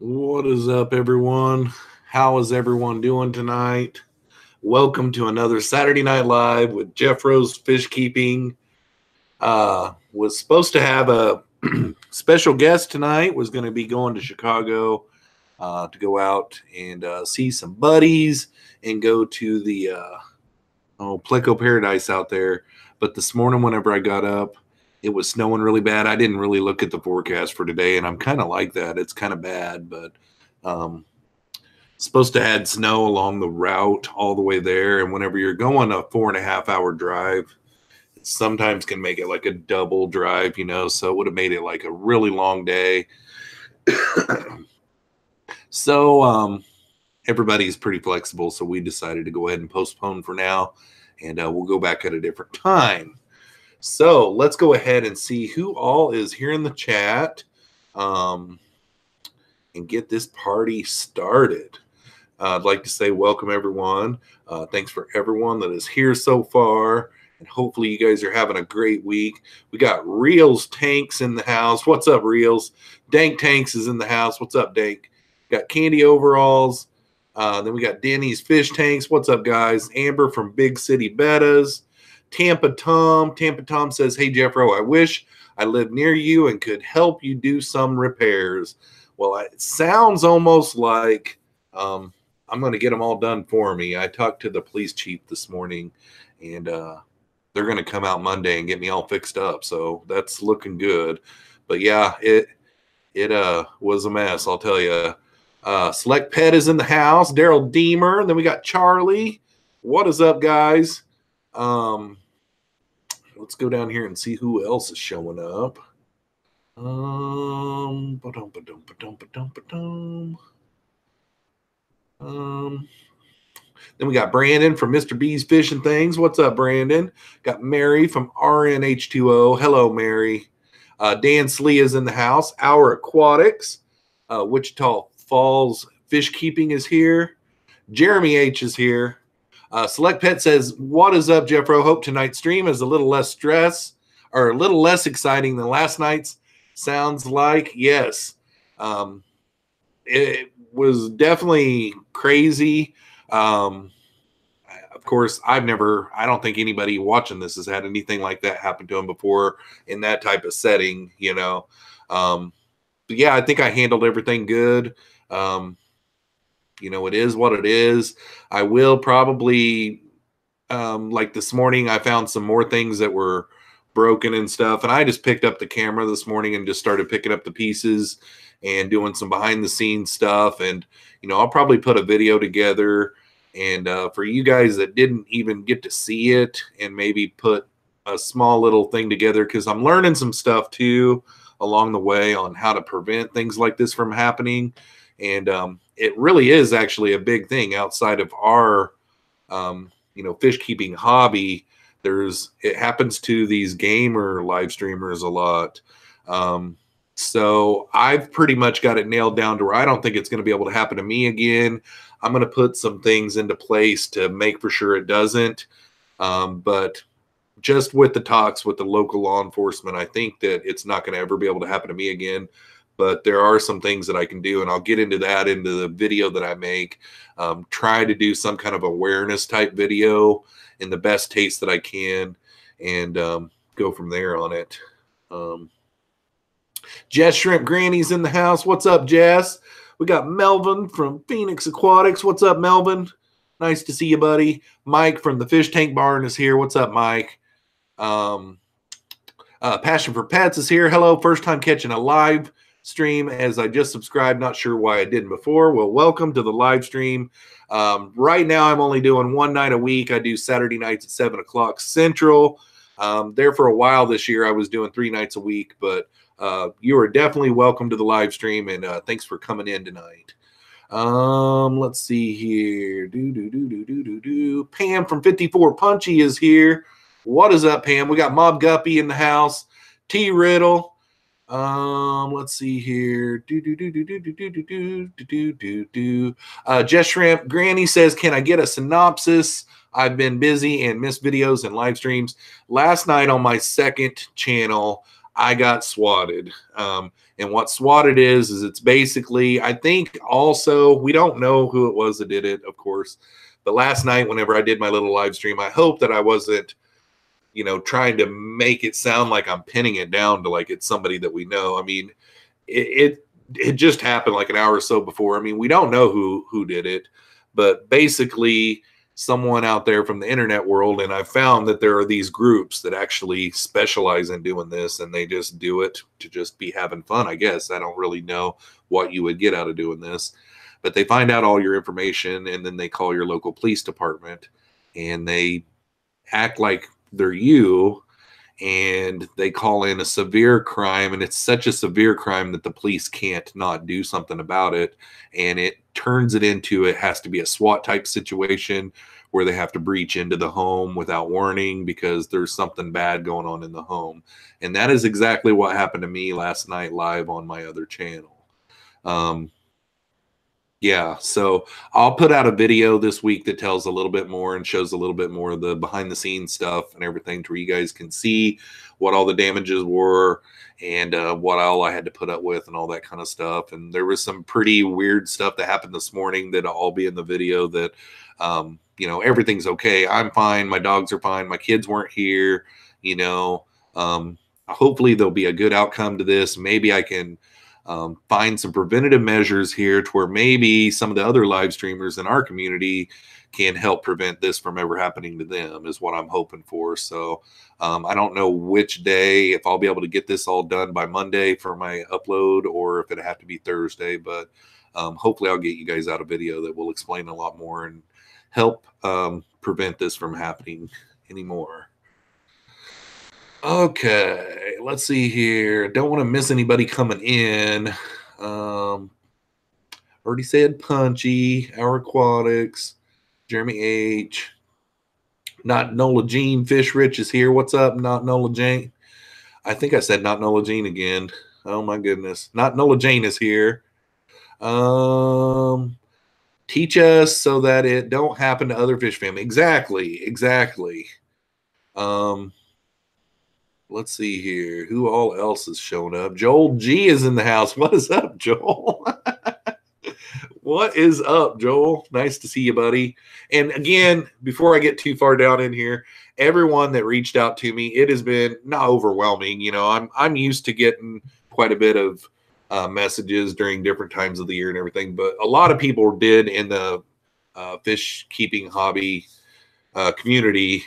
What is up, everyone? How is everyone doing tonight? Welcome to another Saturday Night Live with Jeffroz FishKeeping. Was supposed to have a special guest tonight. Was going to be going to Chicago to go out and see some buddies and go to the Pleco Paradise out there. But this morning, whenever I got up, it was snowing really bad. I didn't really look at the forecast for today, and I'm kind of like that. It's kind of bad, but supposed to add snow along the route all the way there. And whenever you're going a 4.5-hour drive, it sometimes can make it like a double drive, so it would have made it like a really long day. So everybody's pretty flexible, so we decided to go ahead and postpone for now, and we'll go back at a different time. So let's go ahead and see who all is here in the chat and get this party started. I'd like to say welcome, everyone. Thanks for everyone that is here so far, and hopefully you guys are having a great week. We got Reels Tanks in the house. What's up, Reels? Dank Tanks is in the house. What's up, Dank? Got Candy Overalls. Then we got Denny's Fish Tanks. What's up, guys? Amber from Big City Bettas. Tampa Tom says, hey, Jeffro, I wish I lived near you and could help you do some repairs. Well, it sounds almost like I'm going to get them all done for me. I talked to the police chief this morning, and they're going to come out Monday and get me all fixed up. So that's looking good. But, yeah, it was a mess, I'll tell you. Select Pet is in the house. Daryl Deemer. Then we got Charlie. What is up, guys? Let's go down here and see who else is showing up. Then we got Brandon from Mr. B's Fish and Things. What's up, Brandon? Got Mary from RNH2O. Hello, Mary. Dan Slee is in the house. Our Aquatics. Wichita Falls Fish Keeping is here. Jeremy H is here. Select Pet says, what is up, Jeffro? Hope tonight's stream is a little less stress or a little less exciting than last night's. Sounds like, yes. It was definitely crazy. Of course, I don't think anybody watching this has had anything like that happen to them before in that type of setting, But yeah, I think I handled everything good. It is what it is. I will probably, like this morning, I found some more things that were broken and stuff. And I just picked up the camera this morning and just started picking up the pieces and doing some behind the scenes stuff. And, I'll probably put a video together. And for you guys that didn't even get to see it, and maybe put a small little thing together, because I'm learning some stuff too along the way on how to prevent things like this from happening. And it really is actually a big thing outside of our, fish keeping hobby. It happens to these gamer live streamers a lot. So I've pretty much got it nailed down to where I don't think it's going to be able to happen to me again. I'm going to put some things into place to make for sure it doesn't. But just with the talks with the local law enforcement, I think that it's not going to ever be able to happen to me again. But there are some things that I can do, and I'll get into that into the video that I make. Try to do some kind of awareness type video in the best taste that I can, and go from there on it. Jess Shrimp Granny's in the house. What's up, Jess? We got Melvin from Phoenix Aquatics. What's up, Melvin? Nice to see you, buddy. Mike from the Fish Tank Barn is here. What's up, Mike? Passion for Pets is here. Hello, first time catching a live stream as I just subscribed. Not sure why I didn't before. Well, welcome to the live stream. Right now, I'm only doing one night a week. I do Saturday nights at 7 o'clock Central. There for a while this year, I was doing 3 nights a week, but you are definitely welcome to the live stream, and thanks for coming in tonight. Let's see here. Pam from 54 Punchy is here. What is up, Pam? We got Mob Guppy in the house. T Riddle. Let's see here. Jess Shrimp Granny says, can I get a synopsis? I've been busy and missed videos and live streams. Last night on my second channel, I got swatted. And what swatted is it's basically, I think also, we don't know who it was that did it, of course. But last night, whenever I did my little live stream, I hope that I wasn't, you know, trying to make it sound like I'm pinning it down to like it's somebody that we know. I mean, it just happened like an hour or so before. I mean, we don't know who did it, but basically someone out there from the internet world, and I found that there are these groups that actually specialize in doing this, and they just do it to just be having fun, I guess. I don't really know what you would get out of doing this, but they find out all your information, and then they call your local police department, and they act like they're you, and they call in a severe crime, and it's such a severe crime that the police can't not do something about it, and it turns it into, it has to be a SWAT type situation where they have to breach into the home without warning because there's something bad going on in the home. And that is exactly what happened to me last night live on my other channel. Yeah, so I'll put out a video this week that tells a little bit more and shows a little bit more of the behind the scenes stuff and everything to where you guys can see what all the damages were and what all I had to put up with and all that kind of stuff. And there was some pretty weird stuff that happened this morning that'll all be in the video that, you know, everything's okay. I'm fine. My dogs are fine. My kids weren't here, you know. Hopefully there'll be a good outcome to this. Maybe I can find some preventative measures here to where maybe some of the other live streamers in our community can help prevent this from ever happening to them, is what I'm hoping for. So I don't know which day, if I'll be able to get this all done by Monday for my upload or if it'll have to be Thursday, but hopefully I'll get you guys out a video that will explain a lot more and help prevent this from happening anymore. Okay, let's see here. Don't want to miss anybody coming in. Already said Punchy, Our Aquatics, Jeremy H. Not Nola Jean, Fish Rich is here. What's up, Not Nola Jane? I think I said Not Nola Jean again. Oh my goodness. Not Nola Jane is here. Teach us so that it don't happen to other fish family. Exactly. Let's see here. Who all else has shown up? Joel G is in the house. What is up, Joel? What is up, Joel? Nice to see you, buddy. And again, before I get too far down in here, everyone that reached out to me, it has been not overwhelming. You know, I'm used to getting quite a bit of messages during different times of the year and everything, but a lot of people did in the fish keeping hobby community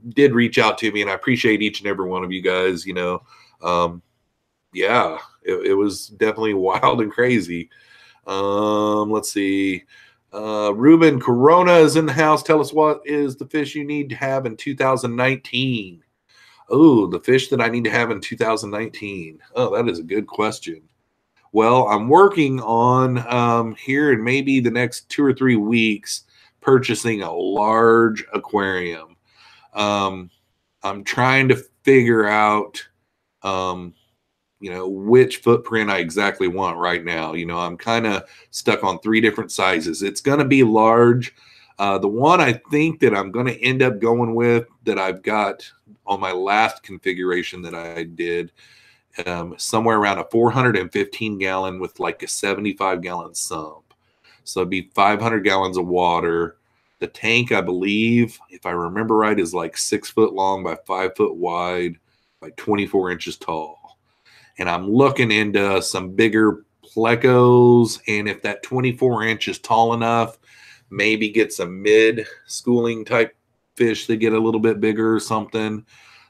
did reach out to me, and I appreciate each and every one of you guys. You know, yeah, it was definitely wild and crazy. Let's see. Ruben Corona is in the house. Tell us, what is the fish you need to have in 2019? Oh, the fish that I need to have in 2019. Oh, that is a good question. Well, I'm working on here in maybe the next 2 or 3 weeks purchasing a large aquarium. I'm trying to figure out, you know, which footprint I exactly want right now. You know, I'm kind of stuck on 3 different sizes. It's going to be large. The one I think that I'm going to end up going with that I've got on my last configuration that I did, somewhere around a 415 gallon with like a 75 gallon sump. So it'd be 500 gallons of water. The tank, I believe, if I remember right, is like 6 foot long by 5 foot wide by 24 inches tall. And I'm looking into some bigger plecos. And if that 24 inch is tall enough, maybe get some mid-schooling type fish that get a little bit bigger or something.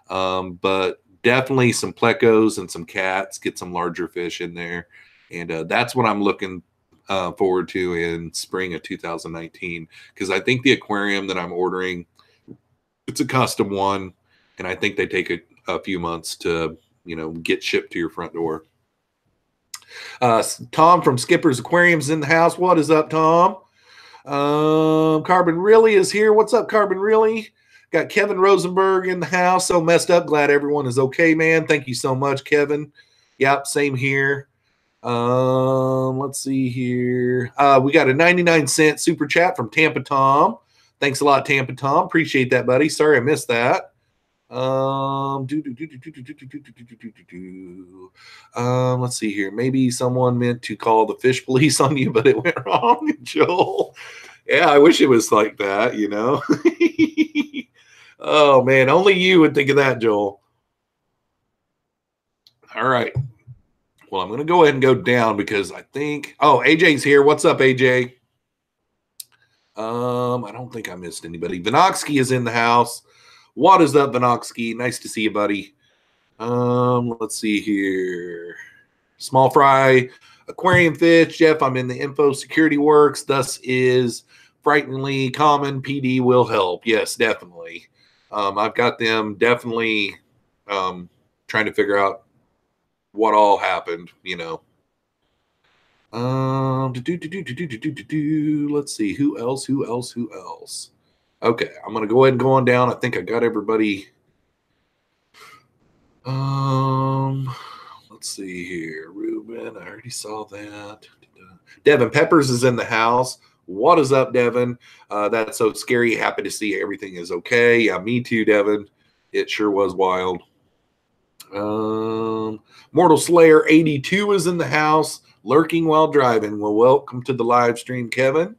But definitely some plecos and some cats, get some larger fish in there. And that's what I'm looking forward to in spring of 2019, because I think the aquarium that I'm ordering, it's a custom one, and I think they take a few months to, you know, get shipped to your front door. Tom from Skipper's Aquariums in the house. What is up, Tom? Carbon Really is here. What's up, Carbon Really? Got Kevin Rosenberg in the house. So messed up. Glad everyone is okay, man. Thank you so much, Kevin. Yep, same here. Let's see here. We got a 99-cent super chat from Tampa Tom. Thanks a lot, Tampa Tom. Appreciate that, buddy. Sorry I missed that. Let's see here. Maybe someone meant to call the fish police on you, but it went wrong, Joel. Yeah, I wish it was like that, you know. Oh man, only you would think of that, Joel. All right. Well, I'm going to go ahead and go down because I think. Oh, AJ's here. What's up, AJ? I don't think I missed anybody. Vinoxky is in the house. What is up, Vinoxky? Nice to see you, buddy. Let's see here. Small fry, aquarium fish. Jeff, I'm in the info security works. Thus is frighteningly common. PD will help. Yes, definitely. I've got them definitely trying to figure out what all happened, you know. Let's see. Who else? Okay, I'm going to go ahead and go on down. I think I got everybody. Let's see here. Ruben, I already saw that. Devin Peppers is in the house. What is up, Devin? That's so scary. Happy to see everything is okay. Yeah, me too, Devin. It sure was wild. Mortal Slayer 82 is in the house, lurking while driving. Well, welcome to the live stream, Kevin.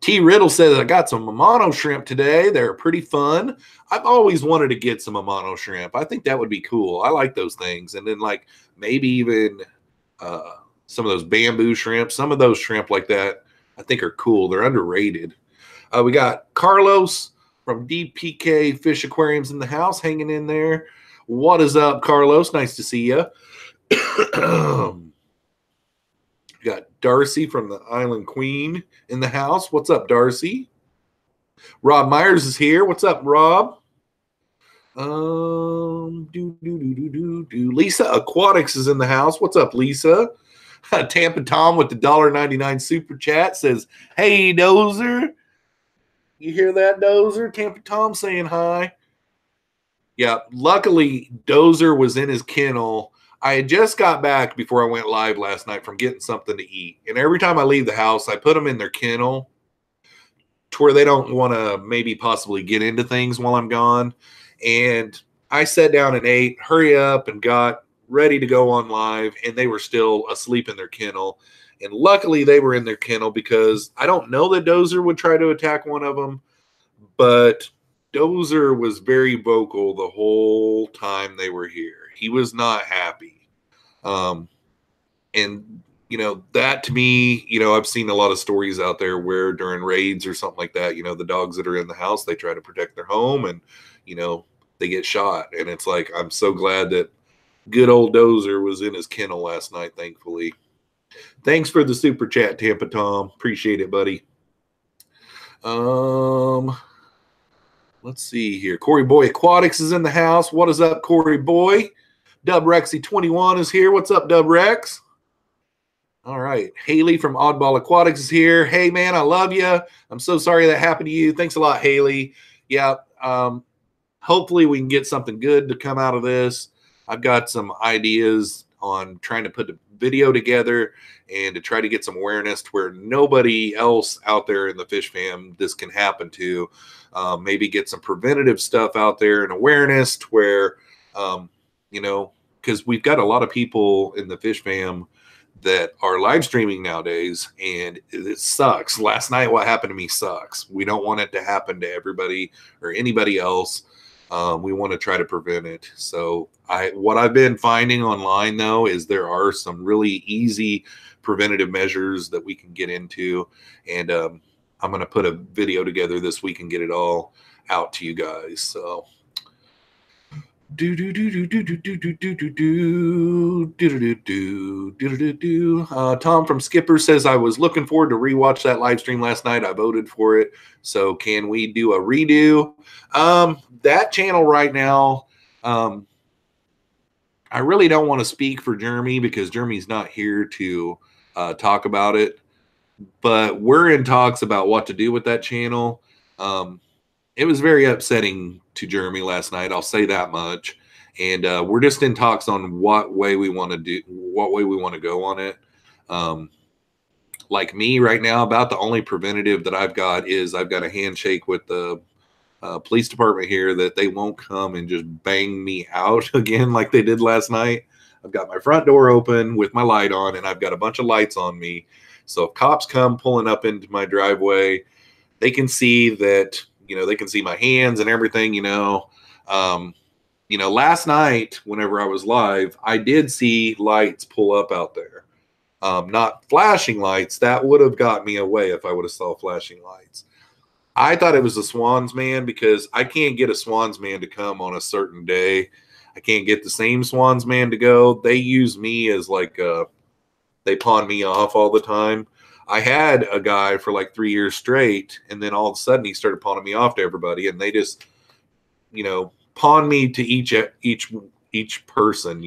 T. Riddle says, I got some Amano shrimp today. They're pretty fun. I've always wanted to get some Amano shrimp. I think that would be cool. I like those things. And then like maybe even some of those bamboo shrimp. Some of those shrimp like that I think are cool. They're underrated. We got Carlos from DPK Fish Aquariums in the house hanging in there. What is up, Carlos? Nice to see you. Got Darcy from the Island Queen in the house. What's up, Darcy? Rob Myers is here. What's up, Rob? Lisa Aquatics is in the house. What's up, Lisa? Tampa Tom with the $1.99 super chat says, hey, Dozer. You hear that, Dozer? Tampa Tom saying hi. Yeah, luckily, Dozer was in his kennel. I had just got back before I went live last night from getting something to eat. And every time I leave the house, I put them in their kennel to where they don't want to maybe possibly get into things while I'm gone. And I sat down and ate, hurry up, and got ready to go on live. And they were still asleep in their kennel. And luckily, they were in their kennel because I don't know that Dozer would try to attack one of them. But Dozer was very vocal the whole time they were here. He was not happy. And, you know, that to me, you know, I've seen a lot of stories out there where during raids or something like that, you know, the dogs that are in the house, they try to protect their home and, you know, they get shot. And it's like, I'm so glad that good old Dozer was in his kennel last night, thankfully. Thanks for the super chat, Tampa Tom. Appreciate it, buddy. Let's see here. Corey Boy Aquatics is in the house. What is up, Corey Boy? Dub Rexy 21 is here. What's up, Dub Rex? All right. Haley from Oddball Aquatics is here. Hey, man, I love you. I'm so sorry that happened to you. Thanks a lot, Haley. Yeah, hopefully we can get something good to come out of this. I've got some ideas on trying to put the video together and to try to get some awareness to where nobody else out there in the fish fam this can happen to. Maybe get some preventative stuff out there and awareness to where, you know, because we've got a lot of people in the fish fam that are live streaming nowadays, and it sucks. Last night, what happened to me sucks. We don't want it to happen to everybody or anybody else. We want to try to prevent it. So what I've been finding online, though, is there are some really easy preventative measures that we can get into. And I'm going to put a video together this week and get it all out to you guys. So Tom from Skipper says, I was looking forward to rewatch that live stream last night. I voted for it. So can we do a redo? That channel right now, I really don't want to speak for Jeremy because Jeremy's not here to talk about it. But we're in talks about what to do with that channel. It was very upsetting to Jeremy last night. I'll say that much. And we're just in talks on what way we want to do, what way we want to go on it. Like me right now, about the only preventative that I've got is I've got a handshake with the police department here that they won't come and just bang me out again like they did last night. I've got my front door open with my light on, and I've got a bunch of lights on me. So if cops come pulling up into my driveway, they can see that, they can see my hands and everything, last night, whenever I was live, I did see lights pull up out there. Not flashing lights. That would have got me away if I would have saw flashing lights. I thought it was a Swans man because I can't get a Swans man to come on a certain day. I can't get the same Swans man to go. They use me as like they pawn me off all the time. I had a guy for like 3 years straight, and then all of a sudden he started pawning me off to everybody, and they just, pawn me to each person,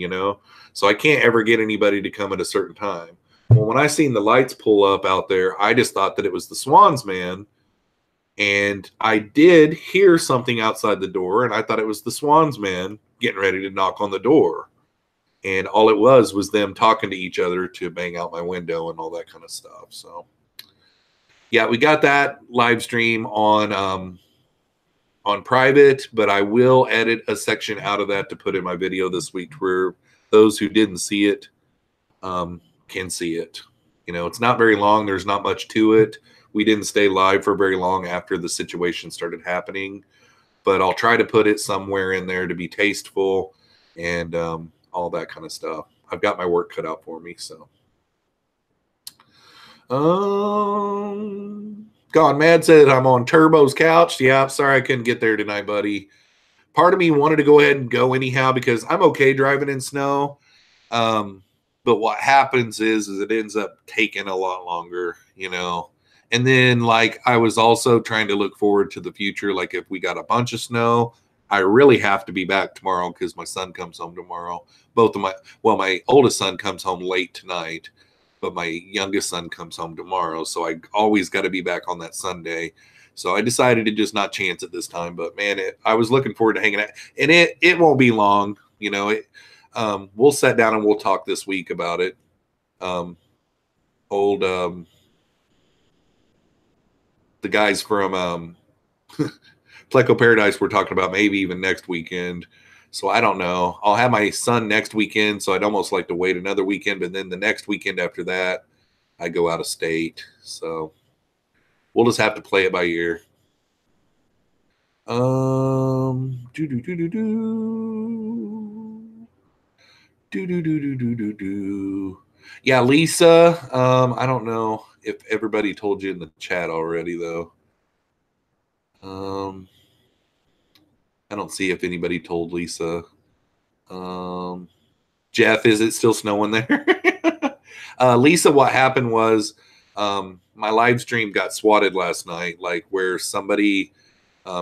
So I can't ever get anybody to come at a certain time. Well, when I seen the lights pull up out there, I just thought that it was the Swans man. And I did hear something outside the door, and I thought it was the Swans man getting ready to knock on the door. And all it was them talking to each other to bang out my window and all that kind of stuff. So, yeah, we got that live stream on private, but I will edit a section out of that to put in my video this week where those who didn't see it can see it. It's not very long. There's not much to it. We didn't stay live for very long after the situation started happening, but I'll try to put it somewhere in there to be tasteful and all that kind of stuff. I've got my work cut out for me. So, Gone Mad said I'm on Turbo's couch. Yeah, sorry I couldn't get there tonight, buddy. Part of me wanted to go ahead and go anyhow because I'm okay driving in snow. But what happens is it ends up taking a lot longer, And then, like, I was also trying to look forward to the future. Like, if we got a bunch of snow, I really have to be back tomorrow because my son comes home tomorrow. My oldest son comes home late tonight, but my youngest son comes home tomorrow. So I always got to be back on that Sunday. So I decided to just not chance it this time. But, man, I was looking forward to hanging out. And it won't be long. We'll sit down and we'll talk this week about it. The guys from Pleco Paradise we're talking about maybe even next weekend. So I don't know. I'll have my son next weekend, so I'd almost like to wait another weekend. But then the next weekend after that, I go out of state. So we'll just have to play it by ear. Yeah, Lisa. I don't know if everybody told you in the chat already, though. I don't see if anybody told Lisa. Jeff, is it still snowing there? Lisa, what happened was my live stream got swatted last night, like where somebody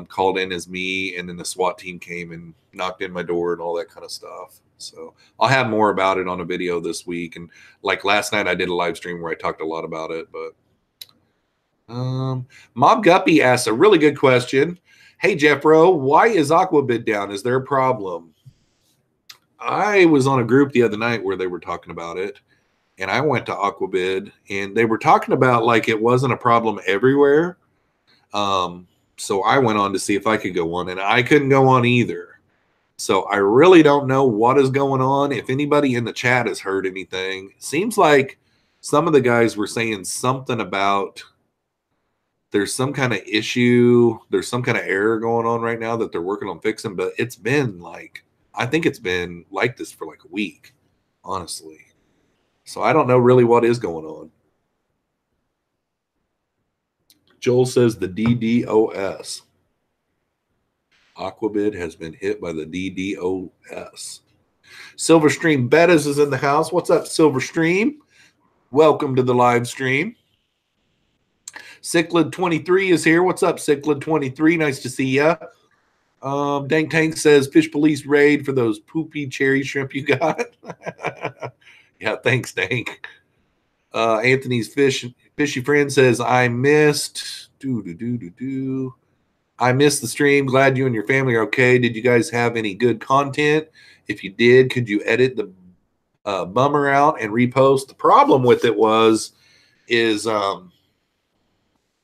called in as me, and then the SWAT team came and knocked in my door and all that kind of stuff. So I'll have more about it on a video this week. And like last night, I did a live stream where I talked a lot about it. But Mob Guppy asks a really good question. Hey, Jeffro, why is Aquabid down? Is there a problem? I was on a group the other night where they were talking about it, and I went to Aquabid, and they were talking about like it wasn't a problem everywhere. So I went on to see if I could go on, and I couldn't go on either. So I really don't know what is going on. If anybody in the chat has heard anything, it seems like some of the guys were saying something about there's some kind of issue, there's some kind of error going on right now that they're working on fixing, but it's been like, I think it's been like this for like a week, honestly. So I don't know really what is going on. Joel says the DDoS. Aquabid has been hit by the DDoS. Silverstream Bettis is in the house. What's up, Silverstream? Welcome to the live stream. Cichlid23 is here. What's up, Cichlid23? Nice to see ya. Dank Tank says fish police raid for those poopy cherry shrimp you got. Yeah, thanks, Dank. Anthony's fishy friend says I missed. I missed the stream. Glad you and your family are okay. Did you guys have any good content? If you did, could you edit the bummer out and repost? The problem with it is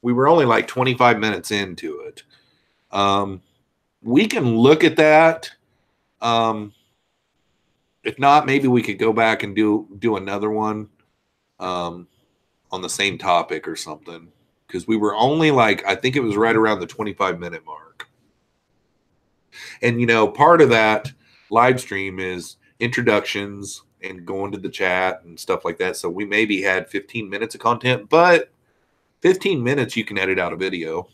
we were only like 25 minutes into it. We can look at that. If not, maybe we could go back and do another one on the same topic or something, because we were only like, I think it was right around the 25-minute mark. And, you know, part of that live stream is introductions and going to the chat and stuff like that. So we maybe had 15 minutes of content, but 15 minutes you can edit out a video.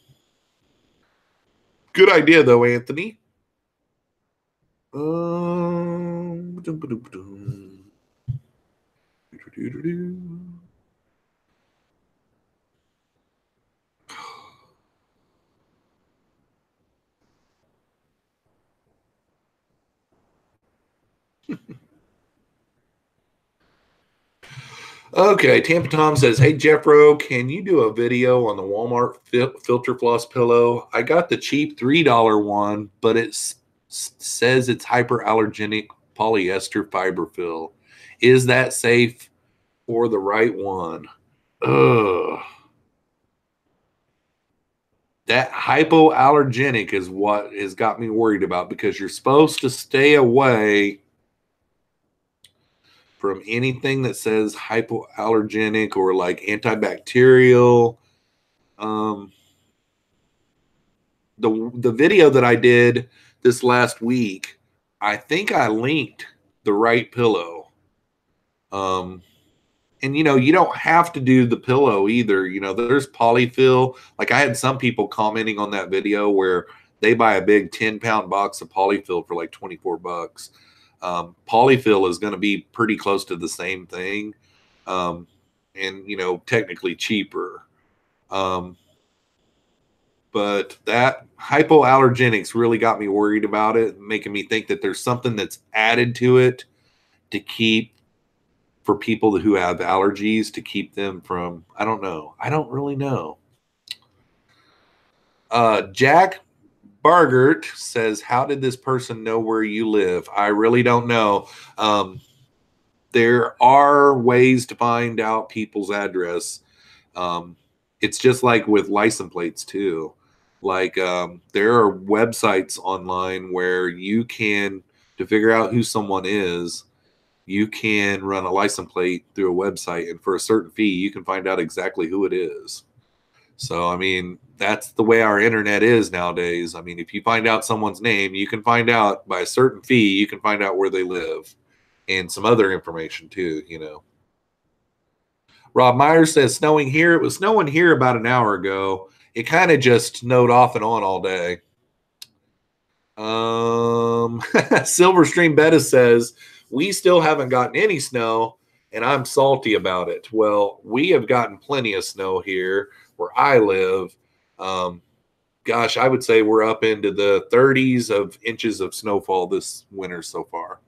Good idea, though, Anthony. Okay, Tampa Tom says, "Hey Jeffro, can you do a video on the Walmart filter floss pillow? I got the cheap $3 one, but it says it's hyperallergenic polyester fiber fill. Is that safe or the right one?" Ugh. That hypoallergenic is what has got me worried about, because you're supposed to stay away from anything that says hypoallergenic or like antibacterial. The video that I did this last week, I think I linked the right pillow. And you know, you don't have to do the pillow either. You know, there's polyfill. Like I had some people commenting on that video where they buy a big 10-pound box of polyfill for like $24. Polyfill is going to be pretty close to the same thing, and you know, technically cheaper. But that hypoallergenics really got me worried about it, making me think that there's something that's added to it to keep, for people who have allergies, to keep them from, I don't know. I don't really know. Jack Bargert says, "How did this person know where you live?" I really don't know. There are ways to find out people's address. It's just like with license plates too. Like there are websites online where you can, to figure out who someone is, you can run a license plate through a website, and for a certain fee, you can find out exactly who it is. So, I mean, that's the way our internet is nowadays. I mean, if you find out someone's name, you can find out by a certain fee, you can find out where they live and some other information too, you know. Rob Myers says, "Snowing here." It was snowing here about an hour ago. It kind of just snowed off and on all day. Silverstream Bettis says, "We still haven't gotten any snow, and I'm salty about it." Well, we have gotten plenty of snow here where I live. Gosh, I would say we're up into the 30s of inches of snowfall this winter so far.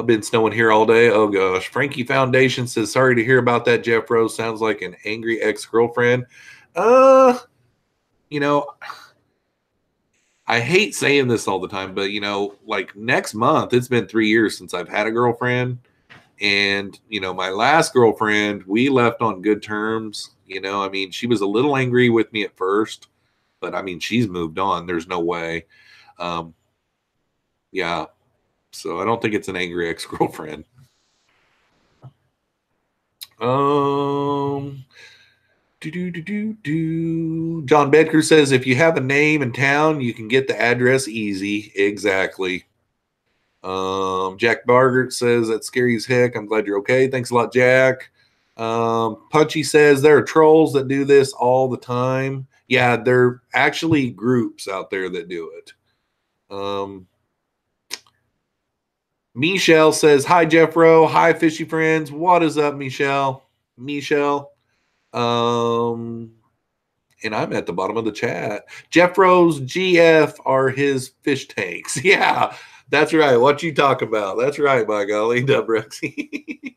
Been snowing here all day. Oh gosh. Frankie Foundation says, "Sorry to hear about that, Jeffro. Sounds like an angry ex-girlfriend." You know, I hate saying this all the time, but you know, like next month, it's been 3 years since I've had a girlfriend. And, you know, my last girlfriend, we left on good terms. You know, I mean, she was a little angry with me at first, but I mean, she's moved on. There's no way. Yeah. So I don't think it's an angry ex-girlfriend. John Bedker says, "If you have a name in town, you can get the address easy." Exactly. Jack Bargert says, "That's scary as heck. I'm glad you're okay." Thanks a lot, Jack. Punchy says, "There are trolls that do this all the time." Yeah, there are actually groups out there that do it. Michelle says, "Hi, Jeffro. Hi, fishy friends." What is up, Michelle? And I'm at the bottom of the chat. Jeffro's GF are his fish tanks. Yeah, that's right. What you talk about? That's right, by golly, Dubrexy.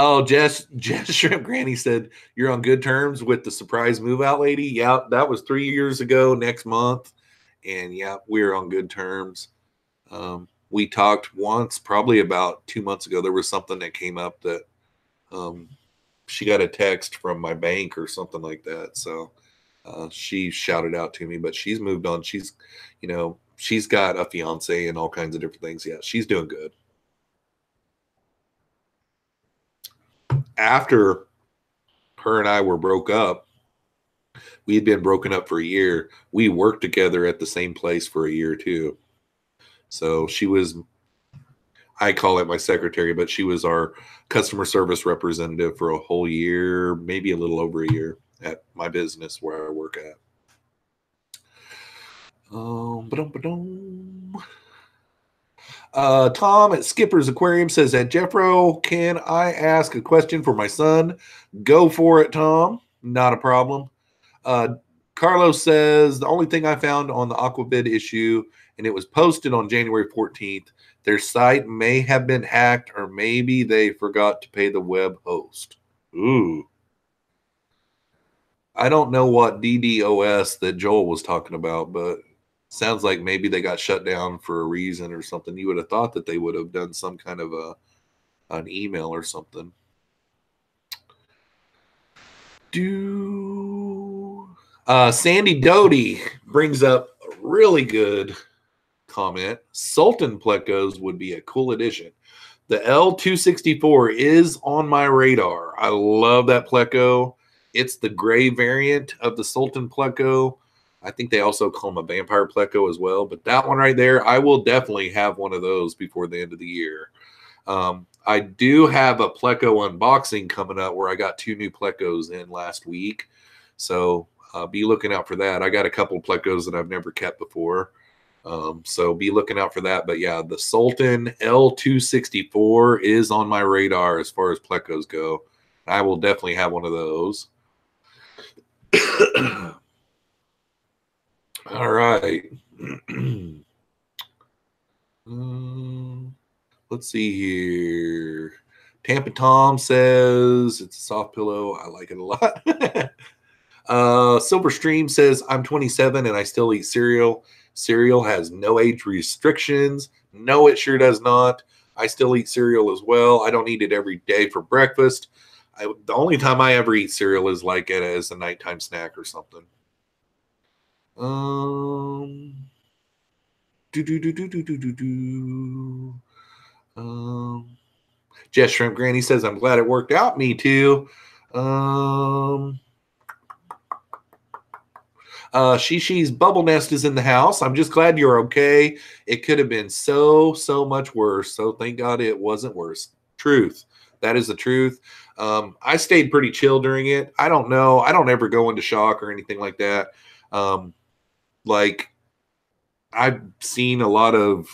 Oh, Jess Shrimp Granny said you're on good terms with the surprise move out lady. Yeah, that was 3 years ago next month. And yeah, we're on good terms. We talked once, probably about 2 months ago. There was something that came up that um, she got a text from my bank or something like that. So she shouted out to me, but she's moved on. She's got a fiance and all kinds of different things. Yeah, she's doing good. After her and I were broke up, we had been broken up for a year. We worked together at the same place for a year too. So she was, I call it my secretary, but she was our customer service representative for a whole year, maybe a little over a year at my business where I work at. Ba-dum. Tom at Skipper's Aquarium says that Jeffro, can I ask a question for my son? Go for it, Tom. Not a problem. Carlos says the only thing I found on the Aquabid issue, and it was posted on January 14th, their site may have been hacked or maybe they forgot to pay the web host. Ooh. I don't know what DDoS that Joel was talking about, but sounds like maybe they got shut down for a reason or something. You would have thought that they would have done some kind of an email or something. Sandy Doty brings up a really good comment. Sultan Plecos would be a cool addition. The L264 is on my radar. I love that Pleco. It's the gray variant of the Sultan Pleco. I think they also call them a vampire Pleco as well. But that one right there, I will definitely have one of those before the end of the year. I do have a Pleco unboxing coming up where I got 2 new Plecos in last week. So be looking out for that. I got a couple Plecos that I've never kept before. So be looking out for that. But yeah, the Sultan L264 is on my radar as far as Plecos go. I will definitely have one of those. All right. Let's see here. Tampa Tom says it's a soft pillow. I like it a lot. Silver Stream says I'm 27 and I still eat cereal. Cereal has no age restrictions. No, it sure does not. I still eat cereal as well. I don't eat it every day for breakfast. The only time I ever eat cereal is like as a nighttime snack or something. Jess Shrimp Granny says, I'm glad it worked out. Me too. Shishi's bubble nest is in the house. I'm just glad you're okay. It could have been so much worse. So thank God it wasn't worse. Truth. That is the truth. I stayed pretty chill during it. I don't know. I don't ever go into shock or anything like that. Like I've seen a lot of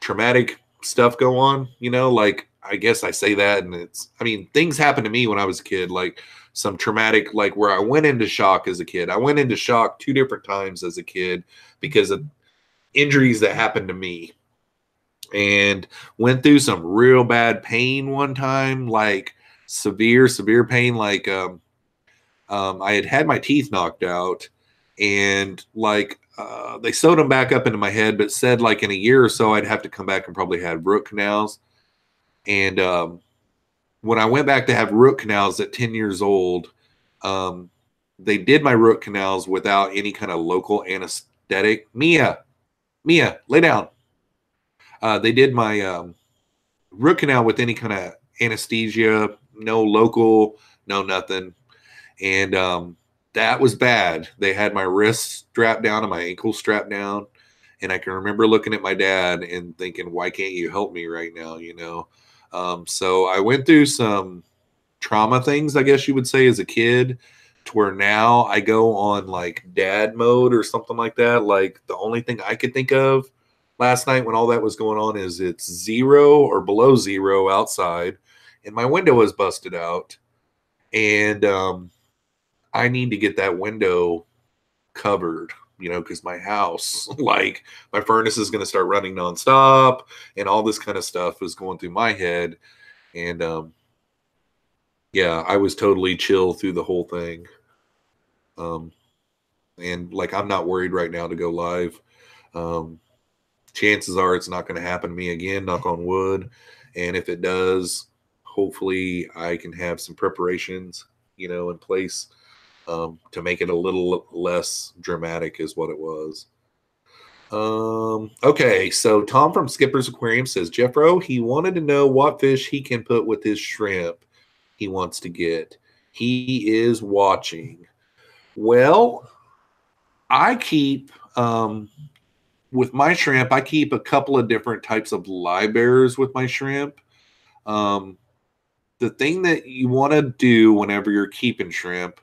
traumatic stuff go on, like I guess I say that and things happened to me when I was a kid, like some traumatic, like where I went into shock as a kid. I went into shock 2 different times as a kid because of injuries that happened to me, and went through some real bad pain one time, like severe pain. Like I had my teeth knocked out, and like they sewed them back up into my head, but said like in a year or so I'd have to come back and probably have root canals. And when I went back to have root canals at 10 years old, they did my root canals without any kind of local anesthetic. Mia, lay down. They did my root canal with any kind of anesthesia, no local, no nothing. And that was bad. They had my wrists strapped down and my ankles strapped down. And I can remember looking at my dad and thinking, why can't you help me right now? So I went through some trauma things, I guess you would say, as a kid, to where now I go on like dad mode or something like that. Like the only thing I could think of last night when all that was going on is it's 0 or below 0 outside and my window is busted out. And I need to get that window covered, because my house, like my furnace is going to start running nonstop and all this kind of stuff is going through my head. And Yeah, I was totally chill through the whole thing. And like, I'm not worried right now to go live. Um, Chances are it's not going to happen to me again, knock on wood. And if it does, hopefully I can have some preparations, in place to make it a little less dramatic, is what it was. Okay, so Tom from Skipper's Aquarium says, Jeffro, he wanted to know what fish he can put with his shrimp he wants to get. He is watching. Well, I keep with my shrimp, I keep a couple of different types of live bearers with my shrimp. Um, the thing that you want to do whenever you're keeping shrimp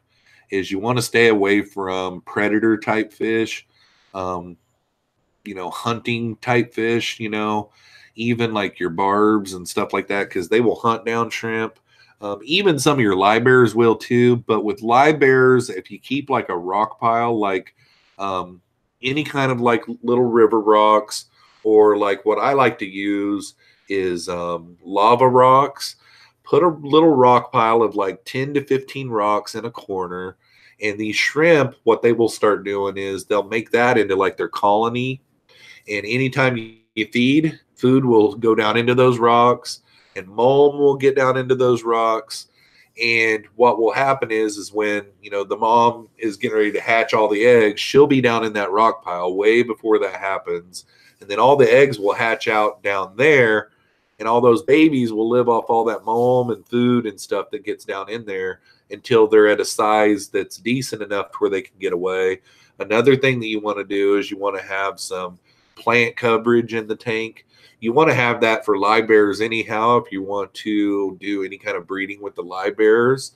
is you want to stay away from predator type fish, um, hunting type fish, even like your barbs and stuff like that, because they will hunt down shrimp. Even some of your live bearers will too. But with live bearers, if you keep like a rock pile, like um, any kind of like little river rocks, or like what I like to use is lava rocks. Put a little rock pile of like 10 to 15 rocks in a corner. And these shrimp, what they will start doing is they'll make that into like their colony. And anytime you feed, food will go down into those rocks, and mom will get down into those rocks. And what will happen is when the mom is getting ready to hatch all the eggs, she'll be down in that rock pile way before that happens, and then all the eggs will hatch out down there, and all those babies will live off all that mom and food and stuff that gets down in there until they're at a size that's decent enough to where they can get away. Another thing that you want to do is you want to have some plant coverage in the tank. You want to have that for live bearers anyhow if you want to do any kind of breeding with the live bearers.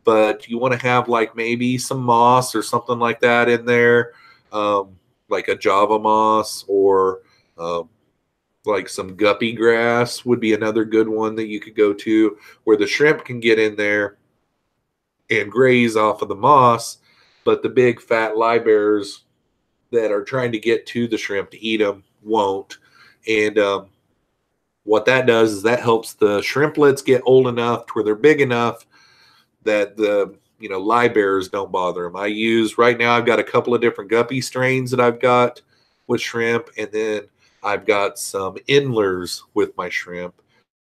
But you want to have like maybe some moss or something like that in there, like a Java moss, or like some guppy grass would be another good one that you could go to, where the shrimp can get in there and graze off of the moss, but the big fat live bearers that are trying to get to the shrimp to eat them won't. And what that does is that helps the shrimplets get old enough to where they're big enough that the live bearers don't bother them. Right now I've got a couple of different guppy strains that I've got with shrimp, and then I've got some Endlers with my shrimp,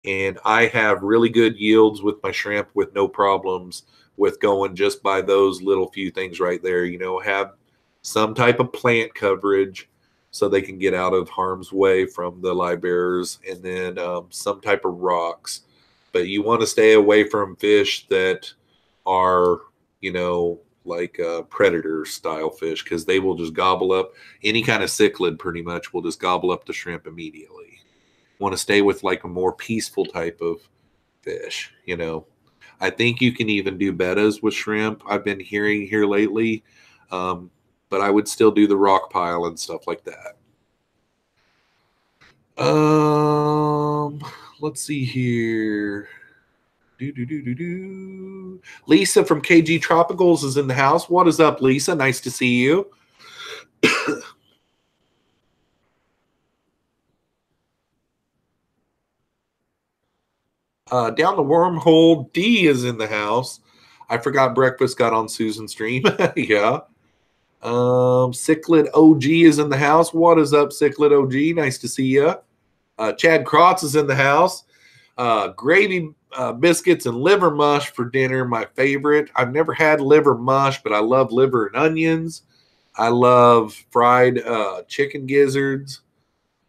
and I have really good yields with my shrimp with no problems with going just by those little few things right there. Have some type of plant coverage so they can get out of harm's way from the live bearers, and then some type of rocks. But you want to stay away from fish that are, like predator style fish, because they will just gobble up any kind of cichlid, pretty much will just gobble up the shrimp immediately. Want to stay with like a more peaceful type of fish. I think you can even do bettas with shrimp, I've been hearing here lately. But I would still do the rock pile and stuff like that. Let's see here. Lisa from KG Tropicals is in the house. What is up, Lisa? Nice to see you. Down the wormhole, D is in the house. I forgot breakfast got on Susan's stream. Yeah. Cichlid OG is in the house. What is up, Cichlid OG? Nice to see you. Chad Krotz is in the house. Gravy biscuits and liver mush for dinner, my favorite. I've never had liver mush, but I love liver and onions. I love fried chicken gizzards.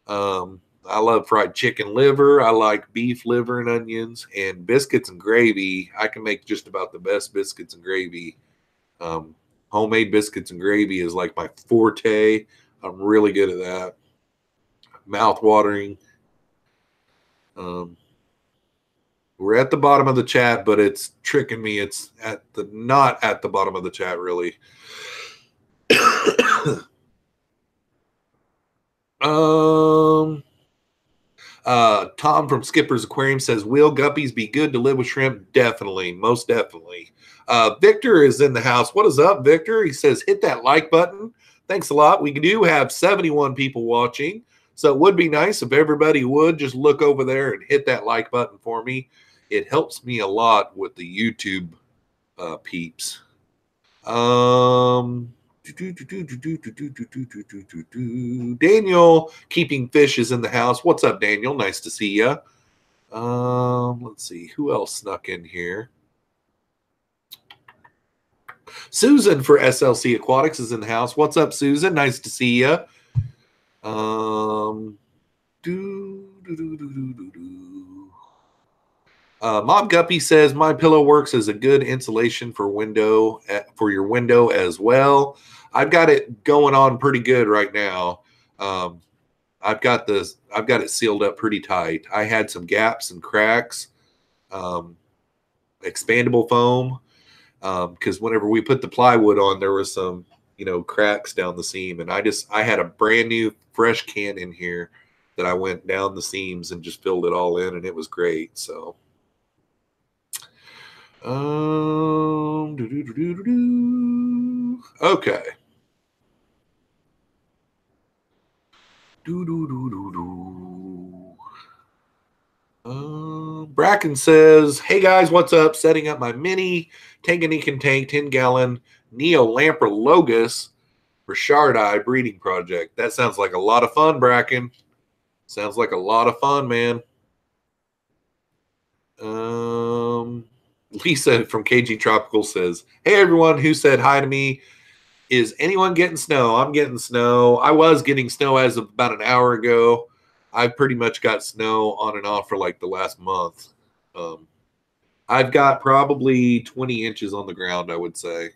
I love fried chicken liver. I like beef liver and onions, and biscuits and gravy. I can make just about the best biscuits and gravy. Homemade biscuits and gravy is like my forte. I'm really good at that. Mouth watering. We're at the bottom of the chat, but it's tricking me. It's not at the bottom of the chat, really. Tom from Skipper's Aquarium says, will guppies be good to live with shrimp? Definitely. Most definitely. Victor is in the house. What is up, Victor? He says, hit that like button. Thanks a lot. We do have 71 people watching, so it would be nice if everybody would just look over there and hit that like button for me. it helps me a lot with the YouTube peeps. Daniel Keeping Fish is in the house. What's up, Daniel? Nice to see you. Let's see who else snuck in here. Susan for SLC Aquatics is in the house. What's up, Susan? Nice to see you. Mom Guppy says my pillow works as a good insulation for your window as well. I've got it going on pretty good right now. I've got it sealed up pretty tight. I had some gaps and cracks, expandable foam, because whenever we put the plywood on, there was some, cracks down the seam, and I had a brand new fresh can in here that I went down the seams and just filled it all in, and it was great. So, okay. Bracken says, hey guys, what's up? Setting up my mini Tanganyikan tank 10-gallon Neolamprologus for shard-eye breeding project. That sounds like a lot of fun, Bracken. Sounds like a lot of fun, man. Lisa from KG Tropical says, hey everyone who said hi to me. Is anyone getting snow? I'm getting snow. I was getting snow as of about an hour ago. I've pretty much got snow on and off for like the last month. I've got probably 20 inches on the ground, I would say.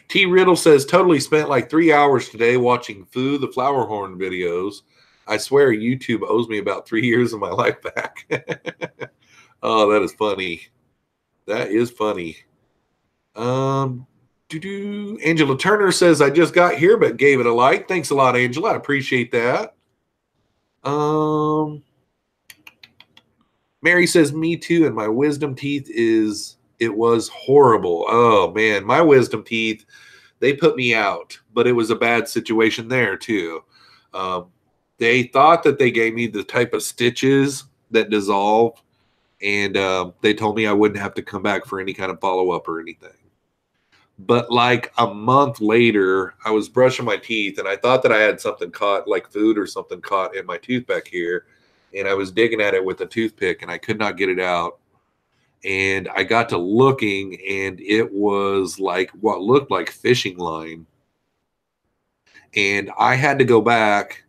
T. Riddle says, totally spent like 3 hours today watching Foo the Flower Horn videos. I swear YouTube owes me about 3 years of my life back. Oh, that is funny. That is funny. Angela Turner says, I just got here but gave it a like. Thanks a lot, Angela. I appreciate that. Mary says, me too, and my wisdom teeth it was horrible. Oh, man, my wisdom teeth, they put me out, but it was a bad situation there too. They thought that they gave me the type of stitches that dissolve, and they told me I wouldn't have to come back for any kind of follow-up or anything. But like a month later, I was brushing my teeth, and I thought that I had something caught, like food or something caught in my tooth back here, and I was digging at it with a toothpick, and I could not get it out. And I got to looking, and it was like what looked like fishing line. And I had to go back,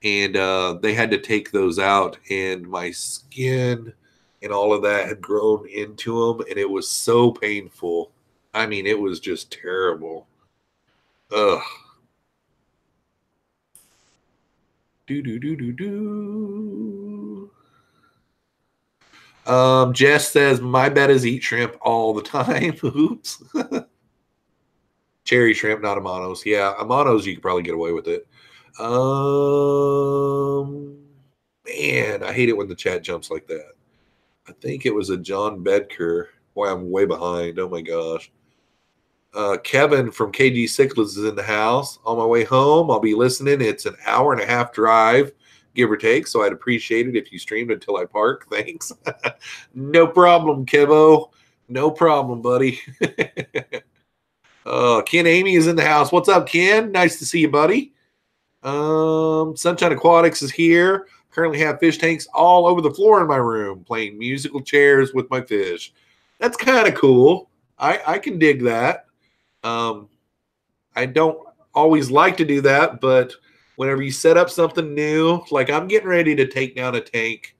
and they had to take those out, and my skin and all of that had grown into them, and it was so painful. I mean, it was just terrible. Ugh. Jess says, my bet is eat shrimp all the time. Oops. Cherry shrimp, not Amanos. Yeah, Amanos, you could probably get away with it. Man, I hate it when the chat jumps like that. I think it was a John Bedker. Boy, I'm way behind. Oh, my gosh. Kevin from KG Cichlids is in the house. On my way home, I'll be listening. It's an hour-and-a-half drive, give or take, so I'd appreciate it if you streamed until I park. Thanks. No problem, Kevo. No problem, buddy. Ken Amy is in the house. What's up, Ken? Nice to see you, buddy. Sunshine Aquatics is here. Currently have fish tanks all over the floor in my room, playing musical chairs with my fish. That's kind of cool. I can dig that. I don't always like to do that, but whenever you set up something new, like I'm getting ready to take down a tank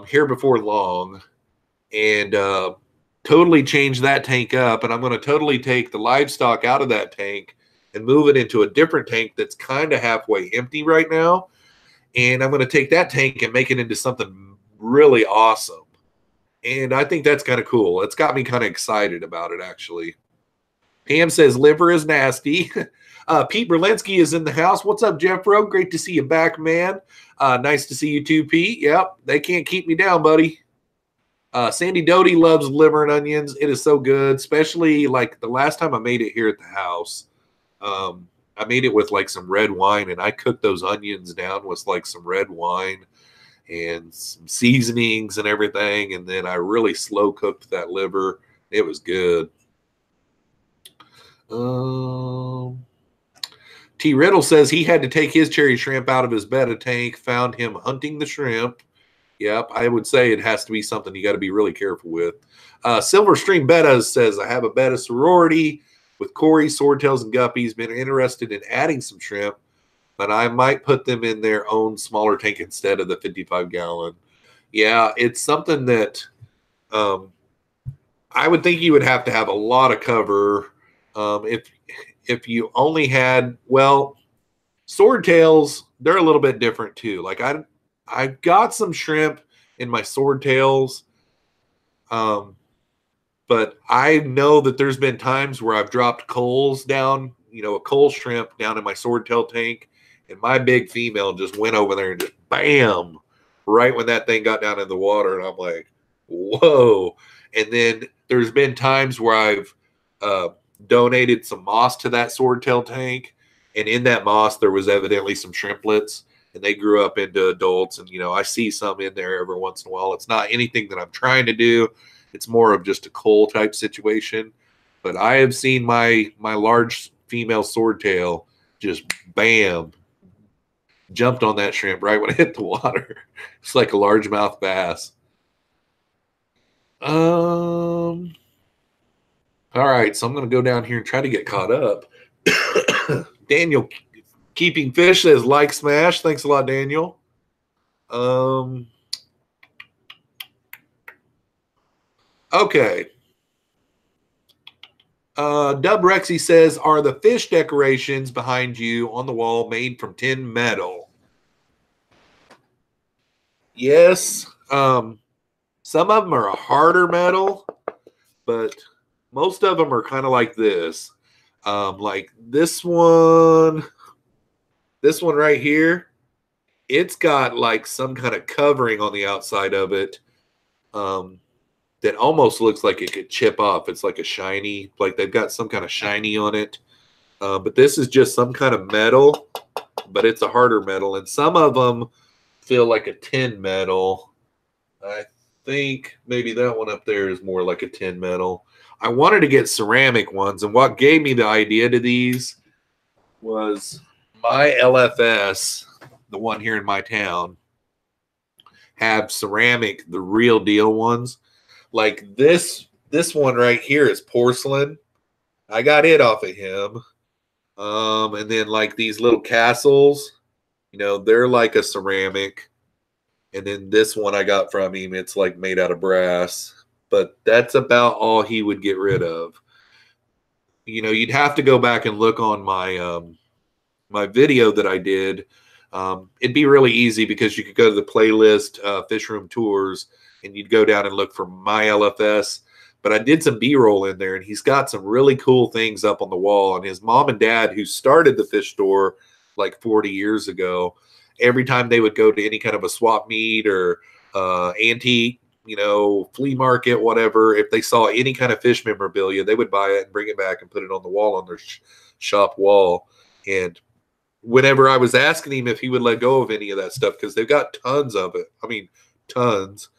here before long and totally change that tank up, and I'm going to totally take the livestock out of that tank and move it into a different tank that's kind of halfway empty right now, and I'm going to take that tank and make it into something really awesome. And I think that's kind of cool. It's got me kind of excited about it, actually. Pam says liver is nasty. Pete Berlinski is in the house. What's up, Jeffro? Great to see you back, man. Nice to see you too, Pete. Yep, they can't keep me down, buddy. Sandy Doty loves liver and onions. It is so good, especially like the last time I made it here at the house. I I made it with like some red wine, and I cooked those onions down with like some red wine and some seasonings and everything. And then I really slow cooked that liver. It was good. T. Riddle says he had to take his cherry shrimp out of his betta tank, found him hunting the shrimp. Yep, I would say it has to be something you got to be really careful with. Silver Stream Bettas says, I have a betta sorority with Corey, swordtails, and guppies. Been interested in adding some shrimp, but I might put them in their own smaller tank instead of the 55-gallon. Yeah, it's something that I would think you would have to have a lot of cover. If you only had, well, swordtails, they're a little bit different too. Like I've got some shrimp in my swordtails, but I know that there's been times where I've dropped coals down, a coal shrimp down in my swordtail tank, and my big female just went over there and just bam, right when that thing got down in the water, and I'm like, whoa. And then there's been times where I've donated some moss to that swordtail tank, and in that moss there was evidently some shrimplets, and they grew up into adults, and I see some in there every once in a while. It's not anything that I'm trying to do. It's more of just a coal type situation. But I have seen my large female swordtail just bam, jumped on that shrimp right when it hit the water. It's like a largemouth bass. All right, so I'm going to go down here and try to get caught up. Daniel Keeping Fish says, like smash. Thanks a lot, Daniel. Okay. Dub Rexy says, are the fish decorations behind you on the wall made from tin metal? Yes. Some of them are a harder metal, but most of them are kind of like this. Like this one right here, it's got like some kind of covering on the outside of it that almost looks like it could chip off. It's like a shiny, like they've got some kind of shiny on it. But this is just some kind of metal, but it's a harder metal. And some of them feel like a tin metal. I think maybe that one up there is more like a tin metal. I wanted to get ceramic ones, and what gave me the idea to these was my LFS, the one here in my town, have ceramic, the real deal ones. Like this one right here is porcelain. I got it off of him. And then like these little castles, they're like a ceramic. And then this one I got from him, it's like made out of brass. But that's about all he would get rid of. You'd have to go back and look on my my video that I did. It'd be really easy because you could go to the playlist, Fish Room Tours, and you'd go down and look for my LFS. But I did some B-roll in there, and he's got some really cool things up on the wall. And his mom and dad, who started the fish store like 40 years ago, every time they would go to any kind of a swap meet or antique, flea market, whatever, if they saw any kind of fish memorabilia, they would buy it and bring it back and put it on the wall on their shop wall. And whenever I was asking him if he would let go of any of that stuff, because they've got tons of it, I mean, tons,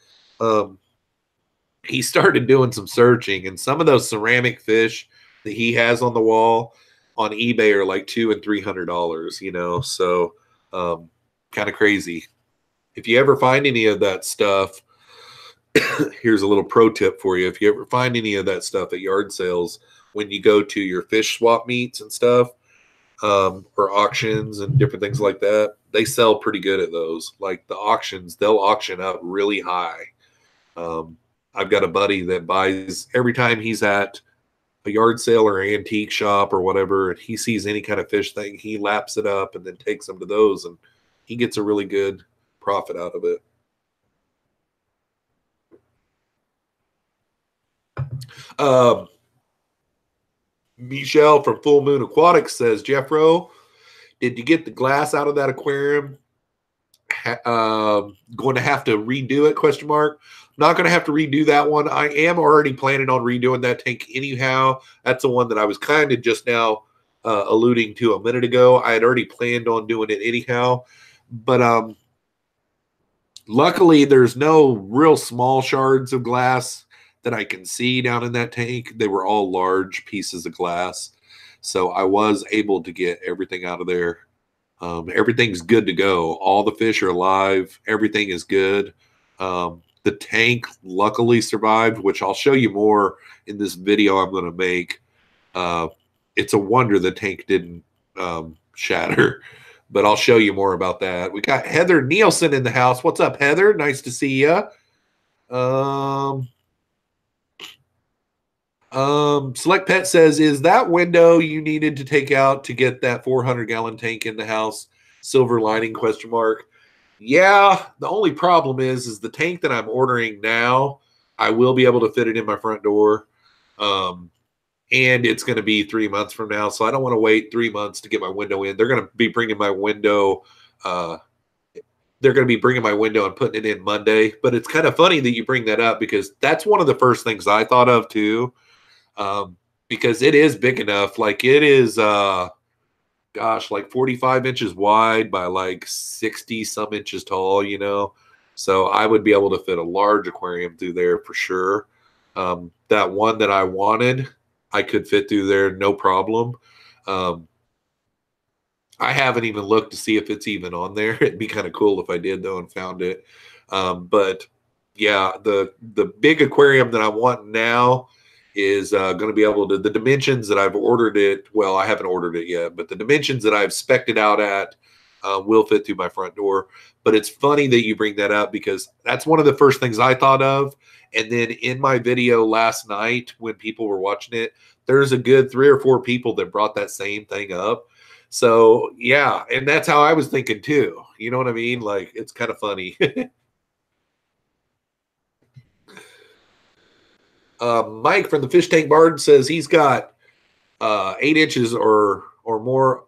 he started doing some searching, and some of those ceramic fish that he has on the wall on eBay are like $200 and $300, so kind of crazy. If you ever find any of that stuff, here's a little pro tip for you. If you ever find any of that stuff at yard sales, when you go to your fish swap meets and stuff, or auctions and different things like that, they sell pretty good at those. Like the auctions, they'll auction up really high. I've got a buddy that buys every time he's at a yard sale or antique shop or whatever, and he sees any kind of fish thing, he laps it up and then takes them to those, and he gets a really good profit out of it. Michelle from Full Moon Aquatics says, Jeffro, did you get the glass out of that aquarium? Going to have to redo it, question mark. Not going to have to redo that one. I am already planning on redoing that tank anyhow. That's the one that I was kind of just now alluding to a minute ago. I had already planned on doing it anyhow, but luckily there's no real small shards of glass that I can see down in that tank. They were all large pieces of glass, so I was able to get everything out of there. Everything's good to go. All the fish are alive. Everything is good. The tank luckily survived, which I'll show you more in this video I'm going to make. It's a wonder the tank didn't shatter, but I'll show you more about that. We got Heather Nielsen in the house. What's up, Heather? Nice to see you. Select Pet says, is that window you needed to take out to get that 400-gallon tank in the house? Silver lining, question mark. Yeah, the only problem is the tank that I'm ordering now, I will be able to fit it in my front door. And it's going to be 3 months from now, so I don't want to wait 3 months to get my window in. They're going to be bringing my window. They're going to be bringing my window and putting it in Monday. But it's kind of funny that you bring that up because that's one of the first things I thought of too. Because it is big enough. Like it is, like 45 inches wide by like 60 some inches tall, you know. So I would be able to fit a large aquarium through there for sure. That one that I wanted, I could fit through there, no problem. I haven't even looked to see if it's even on there. It'd be kind of cool if I did though and found it. But yeah, the big aquarium that I want now is going to be able to, the dimensions that I've ordered it, well, I haven't ordered it yet, but the dimensions that I've spec'd it out at will fit through my front door. But it's funny that you bring that up because that's one of the first things I thought of. And then in my video last night, when people were watching it, there's a good 3 or 4 people that brought that same thing up. So yeah, and that's how I was thinking too. You know what I mean? Like, it's kind of funny. Mike from the Fish Tank Bard says he's got 8 inches or more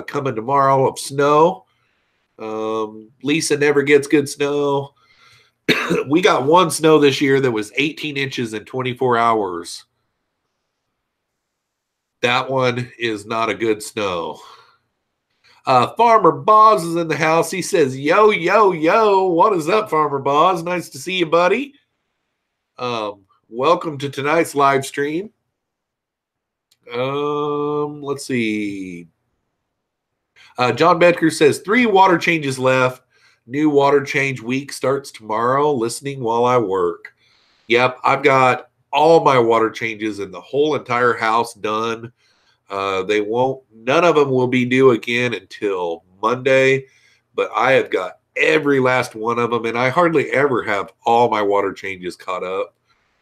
coming tomorrow of snow. Lisa never gets good snow. We got one snow this year that was 18 inches in 24 hours. That one is not a good snow. Farmer Boz is in the house. He says, yo, yo, yo. What is up, Farmer Boz? Nice to see you, buddy. Welcome to tonight's live stream. Let's see. John Bedker says 3 water changes left. New water change week starts tomorrow. Listening while I work. Yep, I've got all my water changes in the whole entire house done. None of them will be due again until Monday, but I have got every last one of them, and I hardly ever have all my water changes caught up,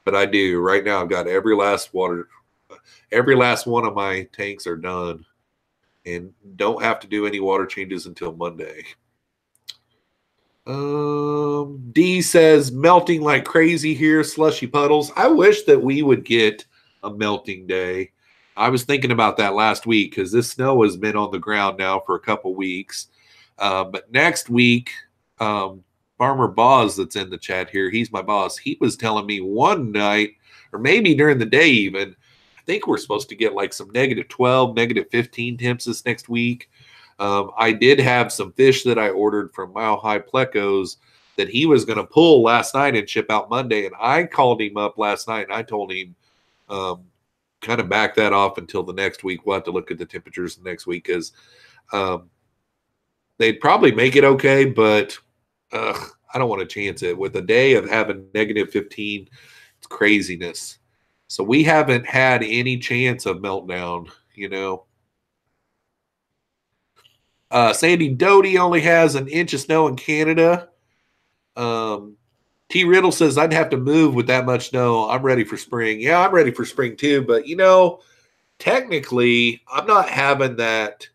but I do. Right now, I've got every last one of my tanks are done and don't have to do any water changes until Monday. D says melting like crazy here, slushy puddles. I wish that we would get a melting day. I was thinking about that last week because this snow has been on the ground now for a couple weeks. But next week, Farmer Boz that's in the chat here, he's my boss. He was telling me one night, or maybe during the day even, I think we're supposed to get like some -12, -15 temps this next week. I did have some fish that I ordered from Mile High Plecos that he was going to pull last night and ship out Monday. And I called him up last night and I told him kind of back that off until the next week. We'll have to look at the temperatures next week because they'd probably make it okay, but I don't want to chance it. With a day of having -15, it's craziness. So we haven't had any chance of meltdown, you know. Sandy Doty only has an inch of snow in Canada. T. Riddle says, I'd have to move with that much snow. I'm ready for spring. Yeah, I'm ready for spring too. But, you know, technically, I'm not having that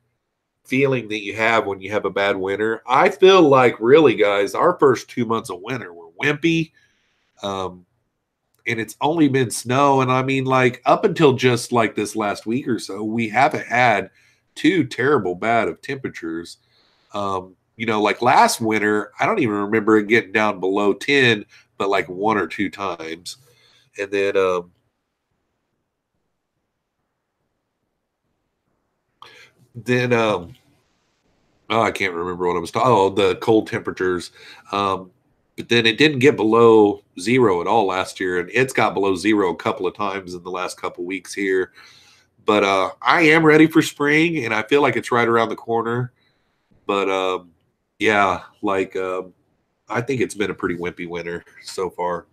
feeling that you have when you have a bad winter. I feel like, really, guys, our first 2 months of winter were wimpy. And it's only been snow. And I mean, like, up until just like this last week or so, we haven't had too terrible bad of temperatures. You know, like last winter, I don't even remember it getting down below 10, but like 1 or 2 times. And then then oh, I can't remember what I was talking. Oh, the cold temperatures. But then it didn't get below zero at all last year, and it's got below zero a couple of times in the last couple of weeks here. But I am ready for spring, and I feel like it's right around the corner. But yeah, like I think it's been a pretty wimpy winter so far.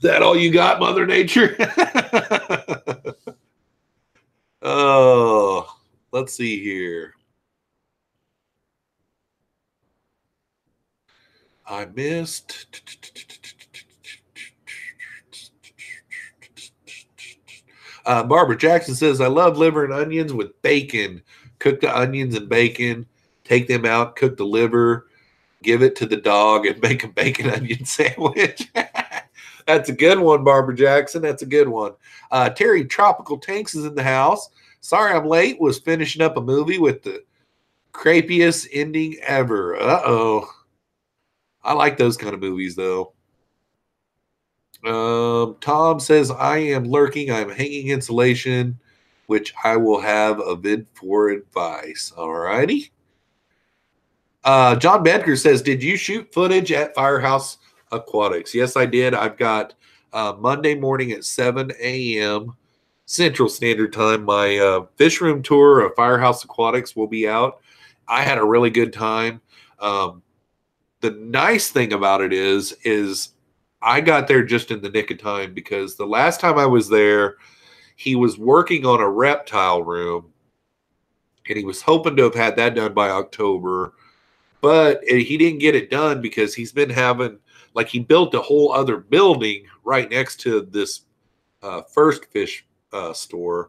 That all you got, Mother Nature? Oh, let's see here. I missed. Barbara Jackson says, I love liver and onions with bacon. Cook the onions and bacon, take them out, cook the liver, give it to the dog, and make a bacon onion sandwich. That's a good one, Barbara Jackson. That's a good one. Terry Tropical Tanks is in the house. Sorry I'm late. Was finishing up a movie with the creepiest ending ever. Uh-oh. I like those kind of movies, though. Tom says, I am lurking. I'm hanging insulation, which I will have a vid for advice. All righty. John Bedker says, did you shoot footage at Firehouse Aquatics? Yes, I did. I've got Monday morning at 7 a.m. Central Standard Time. My fish room tour of Firehouse Aquatics will be out. I had a really good time. The nice thing about it is I got there just in the nick of time, because the last time I was there, he was working on a reptile room, and he was hoping to have had that done by October, but he didn't get it done because he's been having, like, he built a whole other building right next to this first fish store,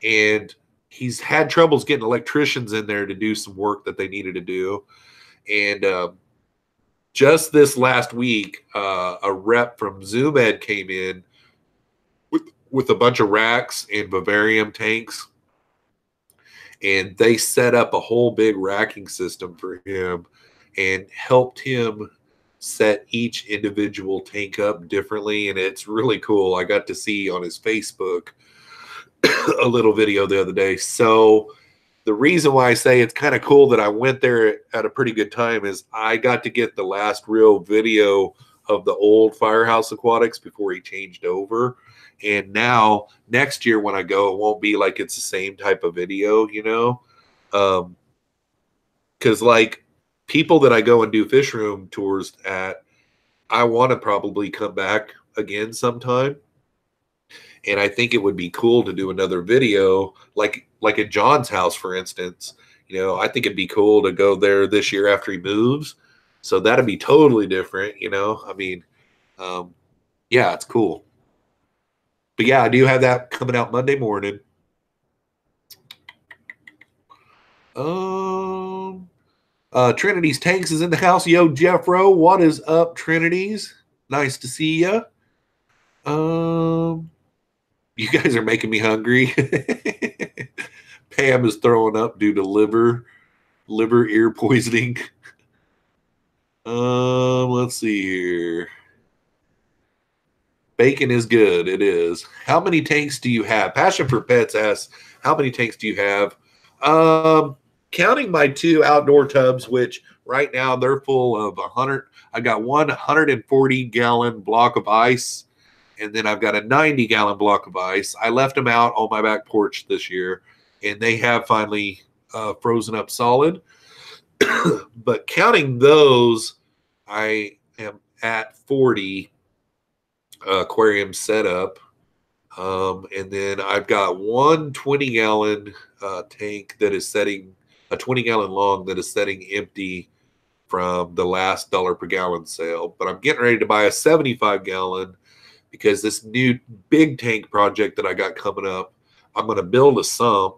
and he's had troubles getting electricians in there to do some work that they needed to do. And just this last week, a rep from ZoomEd came in with a bunch of racks and vivarium tanks, and they set up a whole big racking system for him and helped him set each individual tank up differently. And it's really cool. I got to see on his Facebook a little video the other day. So the reason why I say it's kind of cool that I went there at a pretty good time is I got to get the last real video of the old Firehouse Aquatics before he changed over. And now next year when I go, it won't be like it's the same type of video, you know? Because like people that I go and do fish room tours at, I want to probably come back again sometime. And I think it would be cool to do another video, like at John's house, for instance. You know, I think it'd be cool to go there this year after he moves. So that'd be totally different, you know? I mean, yeah, it's cool. But yeah, I do have that coming out Monday morning. Trinity's Tanks is in the house. Yo, Jeffro, what is up, Trinity's? Nice to see you. You guys are making me hungry. Pam is throwing up due to liver ear poisoning. Let's see here. Bacon is good. It is. How many tanks do you have? Passion for Pets asks, how many tanks do you have? Counting my 2 outdoor tubs, which right now they're full of 100. I got 140-gallon block of ice, and then I've got a 90-gallon block of ice. I left them out on my back porch this year, and they have finally frozen up solid. But counting those, I am at 40 aquarium setup. And then I've got one 20-gallon tank that is setting, a 20-gallon long that is setting empty from the last $1 per gallon sale. But I'm getting ready to buy a 75-gallon because this new big tank project that I got coming up, I'm going to build a sump,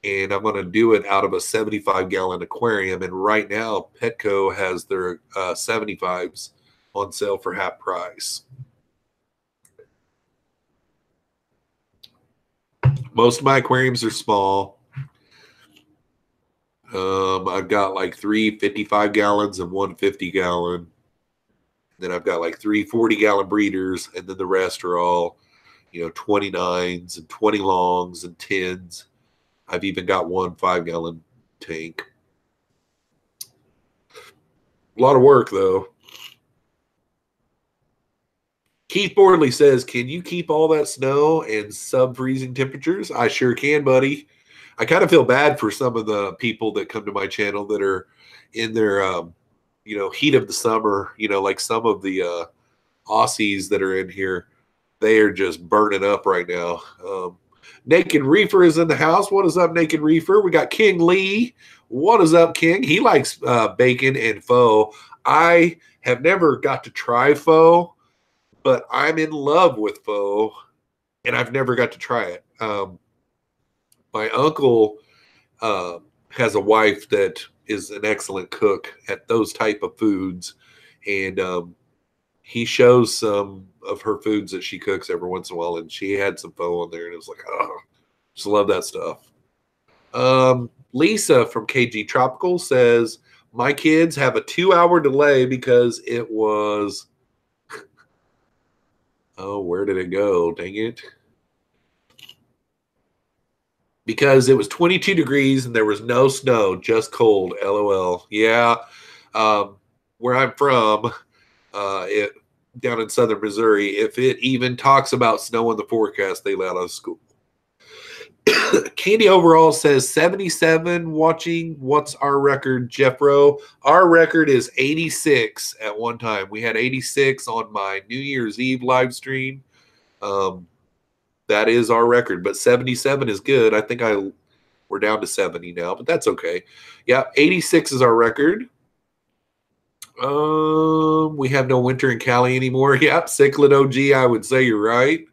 and I'm going to do it out of a 75-gallon aquarium. And right now, Petco has their 75s on sale for half price. Most of my aquariums are small. I've got like 3 55-gallons and 1 50-gallon. Then I've got like 3 40-gallon breeders, and then the rest are all, 29s and 20 longs and 10s. I've even got one 5-gallon tank. A lot of work, though. Keith Bordley says, can you keep all that snow and sub-freezing temperatures? I sure can, buddy. I kind of feel bad for some of the people that come to my channel that are in their, heat of the summer. Like some of the Aussies that are in here, they are just burning up right now. Naked Reefer is in the house. What is up, Naked Reefer? We got King Lee. What is up, King? He likes bacon and pho. I have never got to try pho, but I'm in love with pho, and I've never got to try it. My uncle has a wife that is an excellent cook at those type of foods, and he shows some of her foods that she cooks every once in a while, and she had some pho on there, and it was like, oh, just love that stuff. Lisa from KG Tropical says, my kids have a 2-hour delay because it was, oh, where did it go? Dang it. Because it was 22 degrees and there was no snow, just cold, LOL. Yeah, where I'm from, down in southern Missouri, if it even talks about snow in the forecast, they let out of school. Candy Overall says 77 watching. What's our record, Jeffro? Our record is 86 at one time. We had 86 on my New Year's Eve live stream. That is our record, but 77 is good. I think we're down to 70 now, but that's okay. Yeah, 86 is our record. We have no winter in Cali anymore. Yep, Cichlid OG, I would say you're right.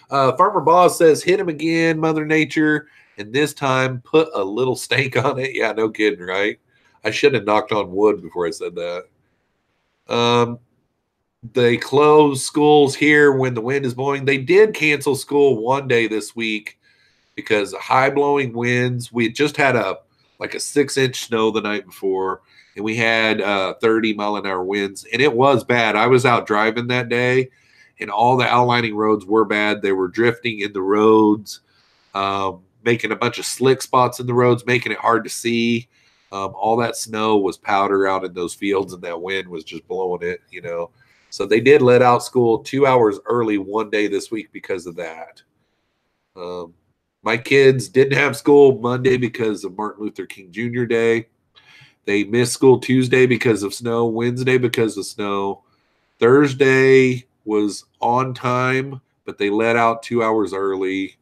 Farmer Boss says, hit him again, Mother Nature, and this time put a little stank on it. Yeah, no kidding, right? I should have knocked on wood before I said that. They close schools here when the wind is blowing. They did cancel school one day this week because of high blowing winds. We just had a 6-inch snow the night before, and we had 30-mile-an-hour winds, and it was bad. I was out driving that day, and all the outlining roads were bad. They were drifting in the roads, making a bunch of slick spots in the roads, making it hard to see. All that snow was powder out in those fields, and that wind was just blowing it, So they did let out school 2 hours early one day this week because of that. My kids didn't have school Monday because of Martin Luther King Jr. Day. They missed school Tuesday because of snow, Wednesday because of snow. Thursday was on time, but they let out 2 hours early.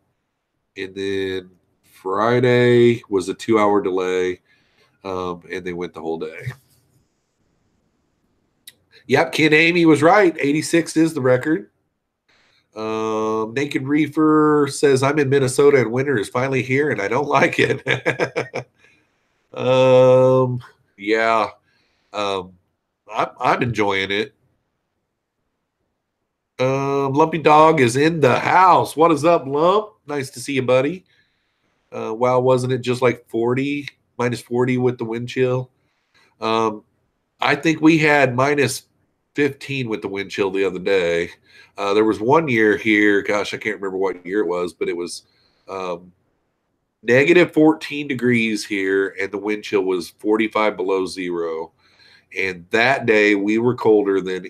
And then Friday was a 2-hour delay, and they went the whole day. Yep, Ken Amy was right. 86 is the record. Naked Reefer says, I'm in Minnesota and winter is finally here and I don't like it. Yeah. I'm enjoying it. Lumpy Dog is in the house. What is up, Lump? Nice to see you, buddy. Wow, wasn't it just like 40, minus 40 with the wind chill? I think we had minus 15 with the wind chill the other day. There was one year here, gosh, I can't remember what year it was, but it was negative 14 degrees here, and the wind chill was 45 below zero. And that day we were colder than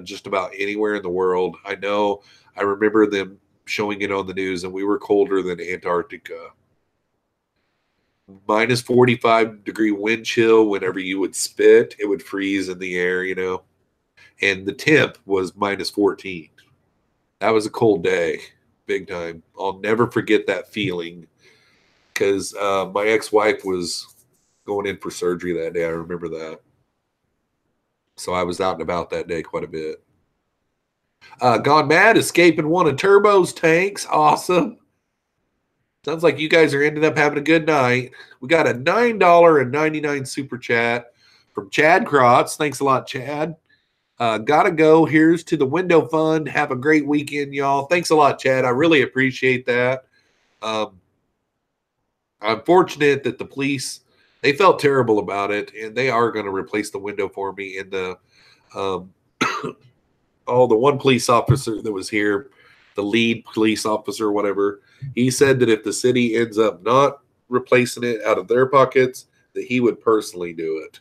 just about anywhere in the world. I remember them showing it on the news, and we were colder than Antarctica. Minus 45-degree wind chill. Whenever you would spit, it would freeze in the air, and the temp was minus 14. That was a cold day, big time. I'll never forget that feeling because my ex-wife was going in for surgery that day. I remember that. So I was out and about that day quite a bit. Gone Mad, escaping one of Turbo's tanks. Awesome. Sounds like you guys are ending up having a good night. We got a $9.99 super chat from Chad Krotz. Thanks a lot, Chad. Gotta go. Here's to the window fund. Have a great weekend, y'all. Thanks a lot, Chad. I really appreciate that. I'm fortunate that the police, they felt terrible about it, and they are going to replace the window for me. And the the one police officer that was here, the lead police officer, whatever, he said that if the city ends up not replacing it out of their pockets, that he would personally do it.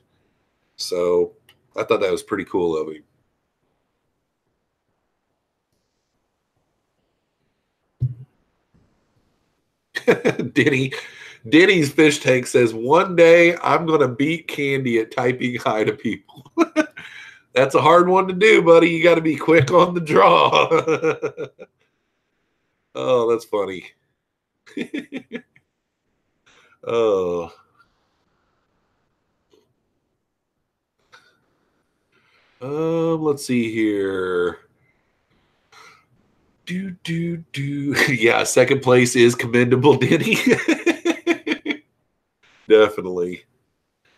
So I thought that was pretty cool of him. Denny's fish tank says, one day I'm going to beat Candy at typing hi to people. That's a hard one to do, buddy. You got to be quick on the draw. Oh, that's funny. Oh. Let's see here. Yeah, second place is commendable, Denny. Definitely.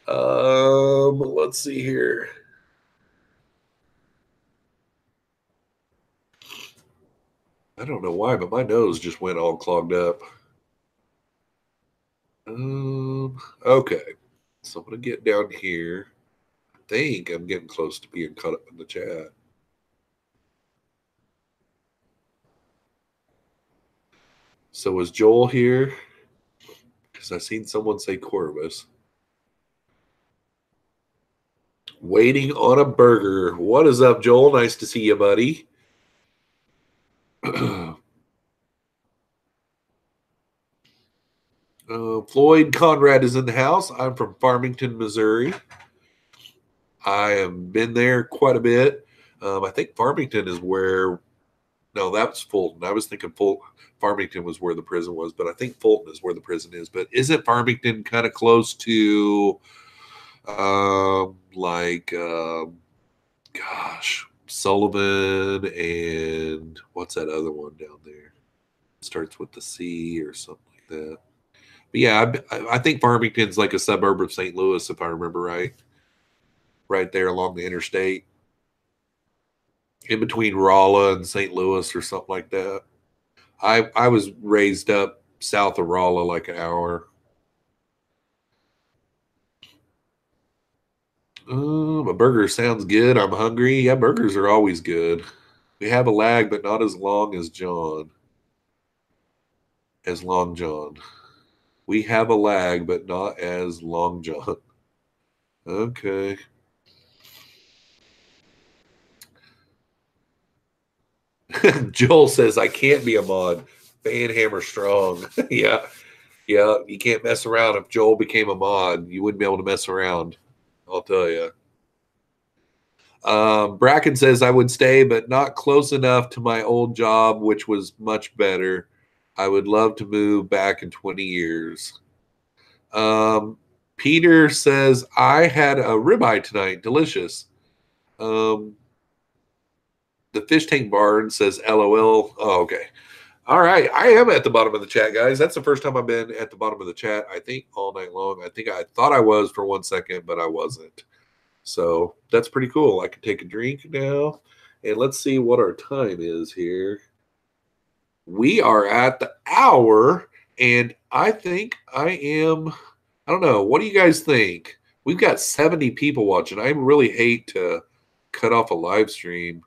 Let's see here. I don't know why, but my nose just went all clogged up. Okay. So I'm gonna get down here. I think I'm getting close to being caught up in the chat. So is Joel here? Because I seen someone say Corvus. Waiting on a burger. What is up, Joel? Nice to see you, buddy. Floyd Conrad is in the house. I'm from Farmington, Missouri. I have been there quite a bit. I think Farmington is where. No, that's Fulton. I was thinking Farmington was where the prison was, but I think Fulton is where the prison is. But isn't Farmington kind of close to, gosh, Sullivan and what's that other one down there? It starts with the C or something like that. But yeah, I think Farmington's like a suburb of St. Louis, if I remember right. Right there along the interstate. In between Rolla and St. Louis or something like that. I was raised up south of Rolla, like an hour. A burger sounds good. I'm hungry. Yeah, burgers are always good. We have a lag, but not as long as John. As Long John. We have a lag, but not as Long John. Okay. Joel says, I can't be a mod. Banhammer strong. Yeah. Yeah. You can't mess around. If Joel became a mod, you wouldn't be able to mess around. I'll tell you. Bracken says, I would stay, but not close enough to my old job, which was much better. I would love to move back in 20 years. Peter says, I had a ribeye tonight. Delicious. The Fish Tank Barn says, LOL. Oh, okay. All right. I am at the bottom of the chat, guys. That's the first time I've been at the bottom of the chat, I think, all night long. I thought I was for 1 second, but I wasn't. So that's pretty cool. I can take a drink now. And let's see what our time is here. We are at the hour, and I think I don't know. What do you guys think? We've got 70 people watching. I really hate to cut off a live stream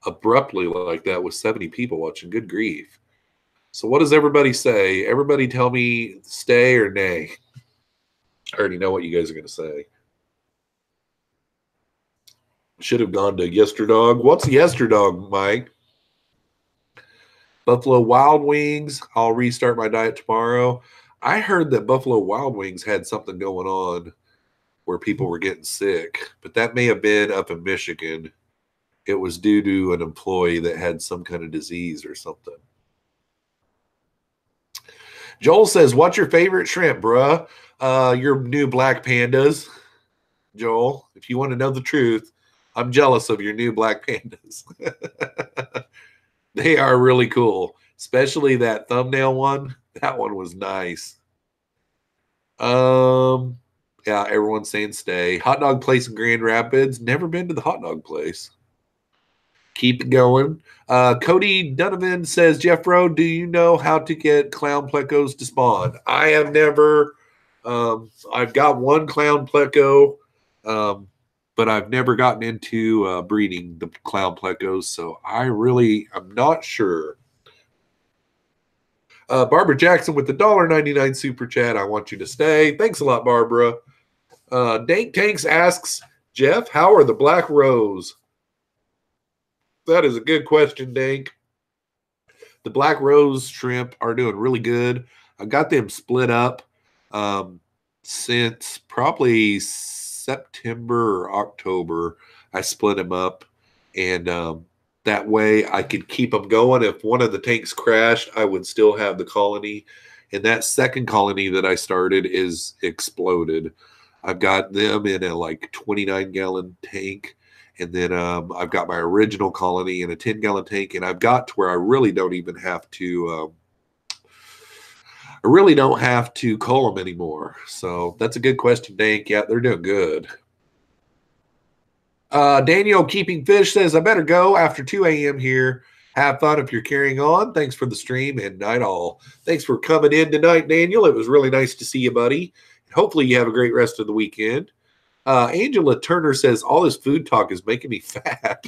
abruptly like that with 70 people watching. Good grief. So what does everybody say? Everybody tell me stay or nay. I already know what you guys are going to say. Should have gone to Yesterdog. What's Yesterdog, Mike? Buffalo Wild Wings. I'll restart my diet tomorrow. I heard that Buffalo Wild Wings had something going on where people were getting sick, but that may have been up in Michigan. It was due to an employee that had some kind of disease or something. Joel says, what's your favorite shrimp, bruh? Your new black pandas. Joel, if you want to know the truth, I'm jealous of your new black pandas. They are really cool, especially that thumbnail one. That one was nice. Yeah, everyone's saying stay. Hot dog place in Grand Rapids. Never been to the hot dog place. Keep it going. Cody Donovan says, Jeffro, do you know how to get clown plecos to spawn? I have never. I've got one clown pleco, but I've never gotten into breeding the clown plecos, so I'm not sure. Barbara Jackson with the $1.99 super chat. I want you to stay. Thanks a lot, Barbara. Dank Tanks asks, Jeff, how are the Black Rose? That is a good question, Dank. The Black Rose shrimp are doing really good. I got them split up since probably September or October. I split them up, and that way I could keep them going. If one of the tanks crashed, I would still have the colony. And that second colony that I started is exploded. I've got them in a like 29-gallon tank. And then I've got my original colony in a 10-gallon tank. And I've got to where I really don't even have to cull them anymore. So that's a good question, Dank. Yeah, they're doing good. Daniel Keeping Fish says, I better go after 2 a.m. here. Have fun if you're carrying on. Thanks for the stream and night all. Thanks for coming in tonight, Daniel. It was really nice to see you, buddy. Hopefully you have a great rest of the weekend. Angela Turner says, all this food talk is making me fat.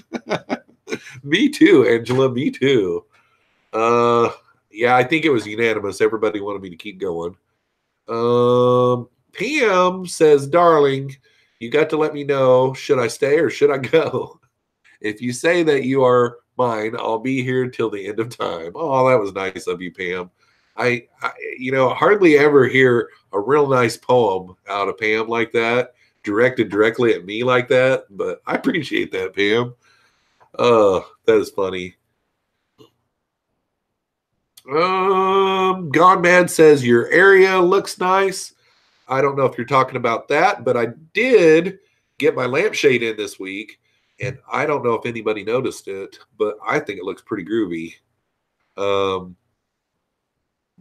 Me too, Angela. Me too. Yeah, I think it was unanimous. Everybody wanted me to keep going. Pam says, darling, you got to let me know, should I stay or should I go? If you say that you are mine, I'll be here till the end of time. Oh, that was nice of you, Pam. I hardly ever hear a real nice poem out of Pam like that, directed directly at me like that, but I appreciate that, Pam. That is funny. Gone Mad says, your area looks nice. I don't know if you're talking about that, but I did get my lampshade in this week, and I don't know if anybody noticed it, but I think it looks pretty groovy.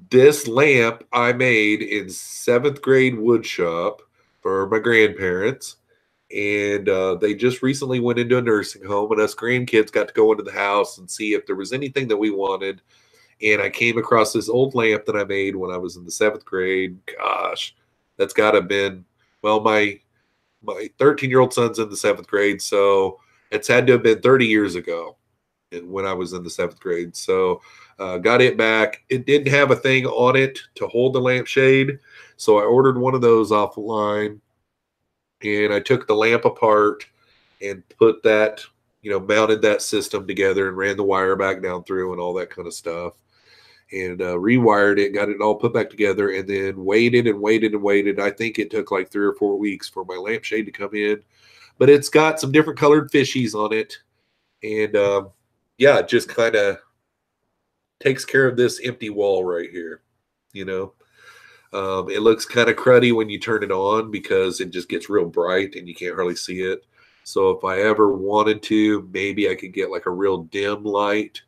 This lamp I made in 7th grade wood shop for my grandparents, and they just recently went into a nursing home, and us grandkids got to go into the house and see if there was anything that we wanted. And I came across this old lamp that I made when I was in the 7th grade. Gosh, that's got to have been, well, my 13-year-old son's in the 7th grade, so it's had to have been 30 years ago when I was in the 7th grade. So got it back. It didn't have a thing on it to hold the lampshade, so I ordered one of those offline, and I took the lamp apart and put that, mounted that system together and ran the wire back down through and all that kind of stuff. And rewired it, got it all put back together, and then waited and waited and waited. I think it took like 3 or 4 weeks for my lampshade to come in. But it's got some different colored fishies on it. And, yeah, it just kind of takes care of this empty wall right here, It looks kind of cruddy when you turn it on because it just gets real bright and you can't hardly see it. So if I ever wanted to, maybe I could get like a real dim light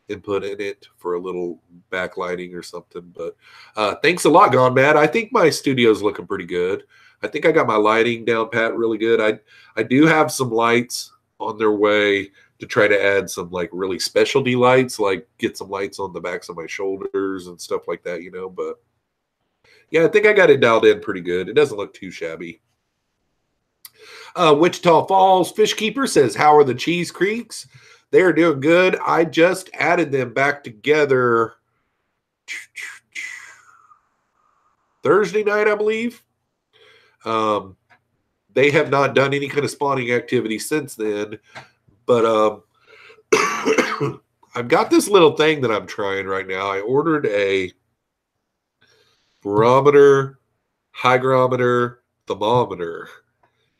and put in it for a little backlighting or something. But thanks a lot, Gone Mad. I think my studio's looking pretty good. I think I got my lighting down pat really good. I do have some lights on their way to try to add some like really specialty lights, like get some lights on the backs of my shoulders and stuff like that, But yeah, I think I got it dialed in pretty good. It doesn't look too shabby. Wichita Falls Fish Keeper says, how are the Cheese Creeks? They are doing good. I just added them back together Thursday night, I believe. They have not done any kind of spawning activity since then. But I've got this little thing that I'm trying right now. I ordered a barometer, hygrometer, thermometer.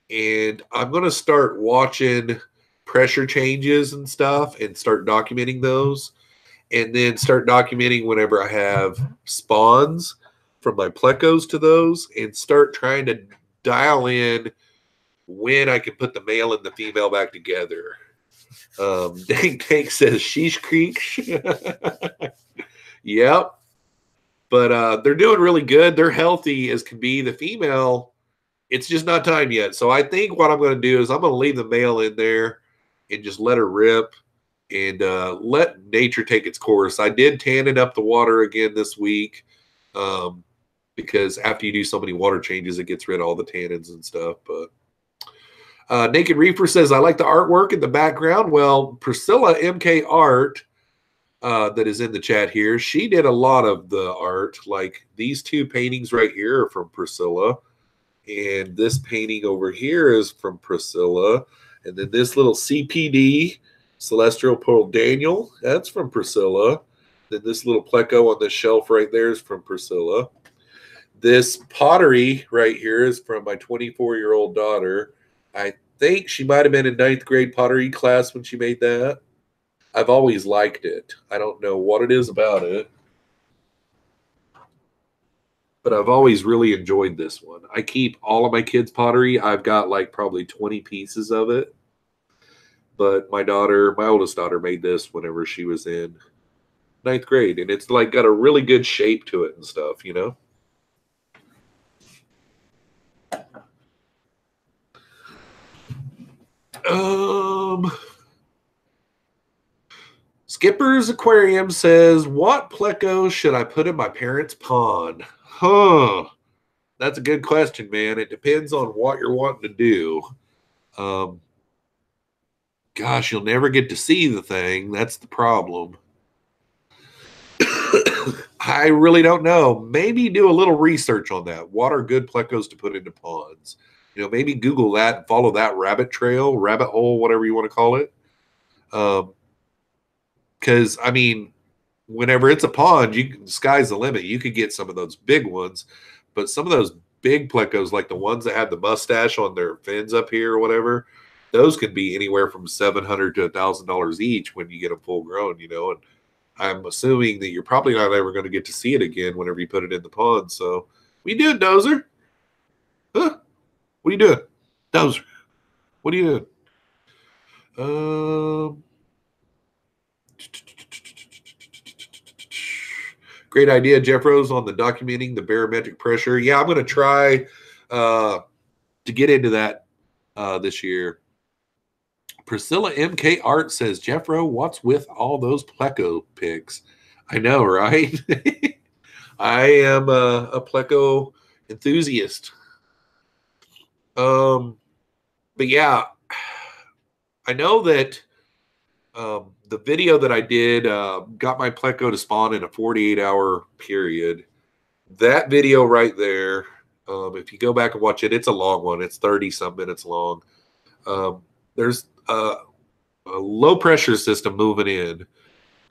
And I'm going to start watching pressure changes and stuff and start documenting those, and then start documenting whenever I have spawns from my plecos to those, and start trying to dial in when I can put the male and the female back together. Dang Tank says sheesh creek. Yep. But they're doing really good. They're healthy as can be. The female, it's just not time yet. So I think what I'm going to do is I'm going to leave the male in there and just let her rip and let nature take its course. I did tannin up the water again this week because after you do so many water changes, it gets rid of all the tannins and stuff. But Naked Reefer says, I like the artwork in the background. Well, Priscilla MK Art that is in the chat here. She did a lot of the art. Like these two paintings right here are from Priscilla. And this painting over here is from Priscilla. And then this little CPD, Celestial Pearl Daniel, that's from Priscilla. Then this little pleco on the shelf right there is from Priscilla. This pottery right here is from my 24-year-old daughter. I think she might have been in 9th grade pottery class when she made that. I've always liked it. I don't know what it is about it, but I've always really enjoyed this one. I keep all of my kids' pottery. I've got like probably 20 pieces of it. But my oldest daughter, made this whenever she was in 9th grade. And it's like got a really good shape to it and stuff, you know? Skipper's Aquarium says, what pleco should I put in my parents' pond? Huh. That's a good question, man. It depends on what you're wanting to do. Gosh, you'll never get to see the thing. That's the problem. I really don't know. Maybe do a little research on that. What are good plecos to put into ponds? You know, maybe Google that and follow that rabbit trail, rabbit hole, whatever you want to call it. Because, I mean, whenever it's a pond, the sky's the limit. You could get some of those big ones, but some of those big plecos, like the ones that have the mustache on their fins up here or whatever, those could be anywhere from $700 to $1,000 each when you get them full grown, you know. And I'm assuming that you're probably not ever going to get to see it again whenever you put it in the pond. So, what are you doing, Dozer? Huh? What are you doing? Dozer, what are you doing? Great idea, Jeffroz, on the documenting the barometric pressure. Yeah, I'm going to try to get into that this year. Priscilla MK Art says, Jeffro, what's with all those pleco pics? I know, right? I am a pleco enthusiast. But yeah, I know that the video that I did got my pleco to spawn in a 48-hour period. That video right there, if you go back and watch it, it's a long one. It's 30-some minutes long. There's a low pressure system moving in,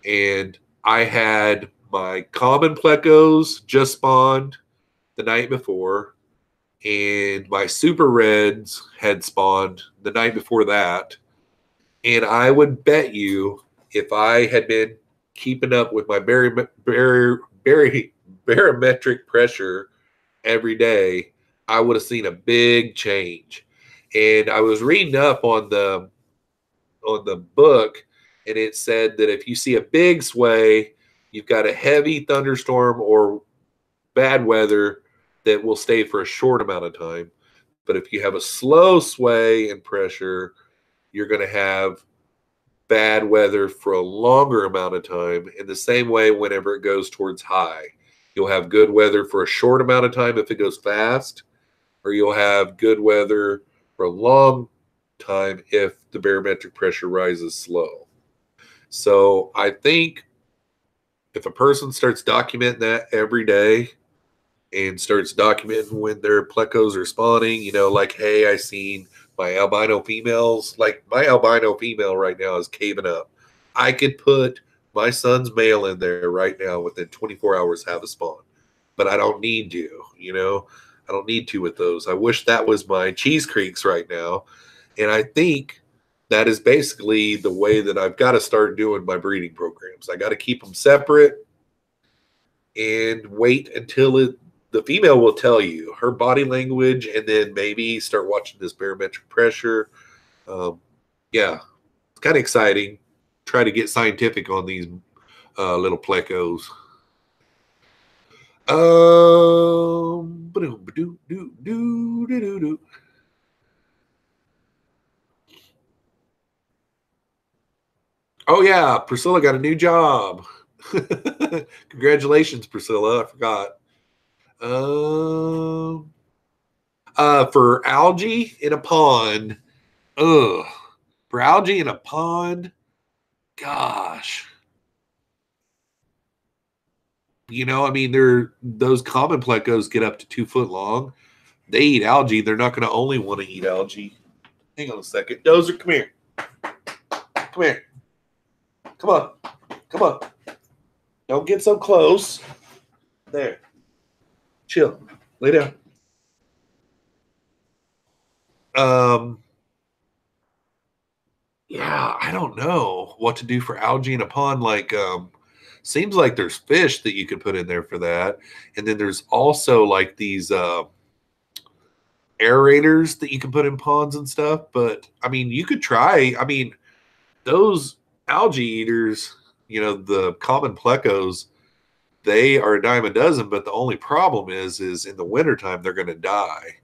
and I had my common plecos just spawned the night before, and my super reds had spawned the night before that. And I would bet you, if I had been keeping up with my barometric pressure every day, I would have seen a big change. And I was reading up on the book, and it said that if you see a big sway, you've got a heavy thunderstorm or bad weather that will stay for a short amount of time. But if you have a slow sway and pressure, you're going to have bad weather for a longer amount of time. In the same way, whenever it goes towards high, you'll have good weather for a short amount of time if it goes fast, or you'll have good weather for a long time if the barometric pressure rises slow. So I think if a person starts documenting that every day and starts documenting when their plecos are spawning, you know, like, hey, I seen my albino females, like my albino female right now is caving up. I could put my son's male in there right now within 24 hours, have a spawn, but I don't need to, you know, I don't need to with those. I wish that was my cheese creeks right now. And I think that is basically the way that I've got to start doing my breeding programs. I got to keep them separate and wait until the female will tell you her body language, and then maybe start watching this barometric pressure. Yeah, it's kind of exciting. Try to get scientific on these little plecos. Oh yeah, Priscilla got a new job. Congratulations, Priscilla. I forgot. For algae in a pond. Ugh. For algae in a pond. Gosh. You know, I mean, those common plecos get up to 2 foot long. They eat algae. They're not going to only want to eat algae. Hang on a second. Dozer, come here. Come here. Come on. Come on. Don't get so close. There. Chill. Lay down. Yeah, I don't know what to do for algae in a pond. Like, seems like there's fish that you could put in there for that. And then there's also like these aerators that you can put in ponds and stuff. But I mean, you could try. I mean, those algae eaters, you know, the common plecos, they are a dime a dozen. But the only problem is in the wintertime, they're going to die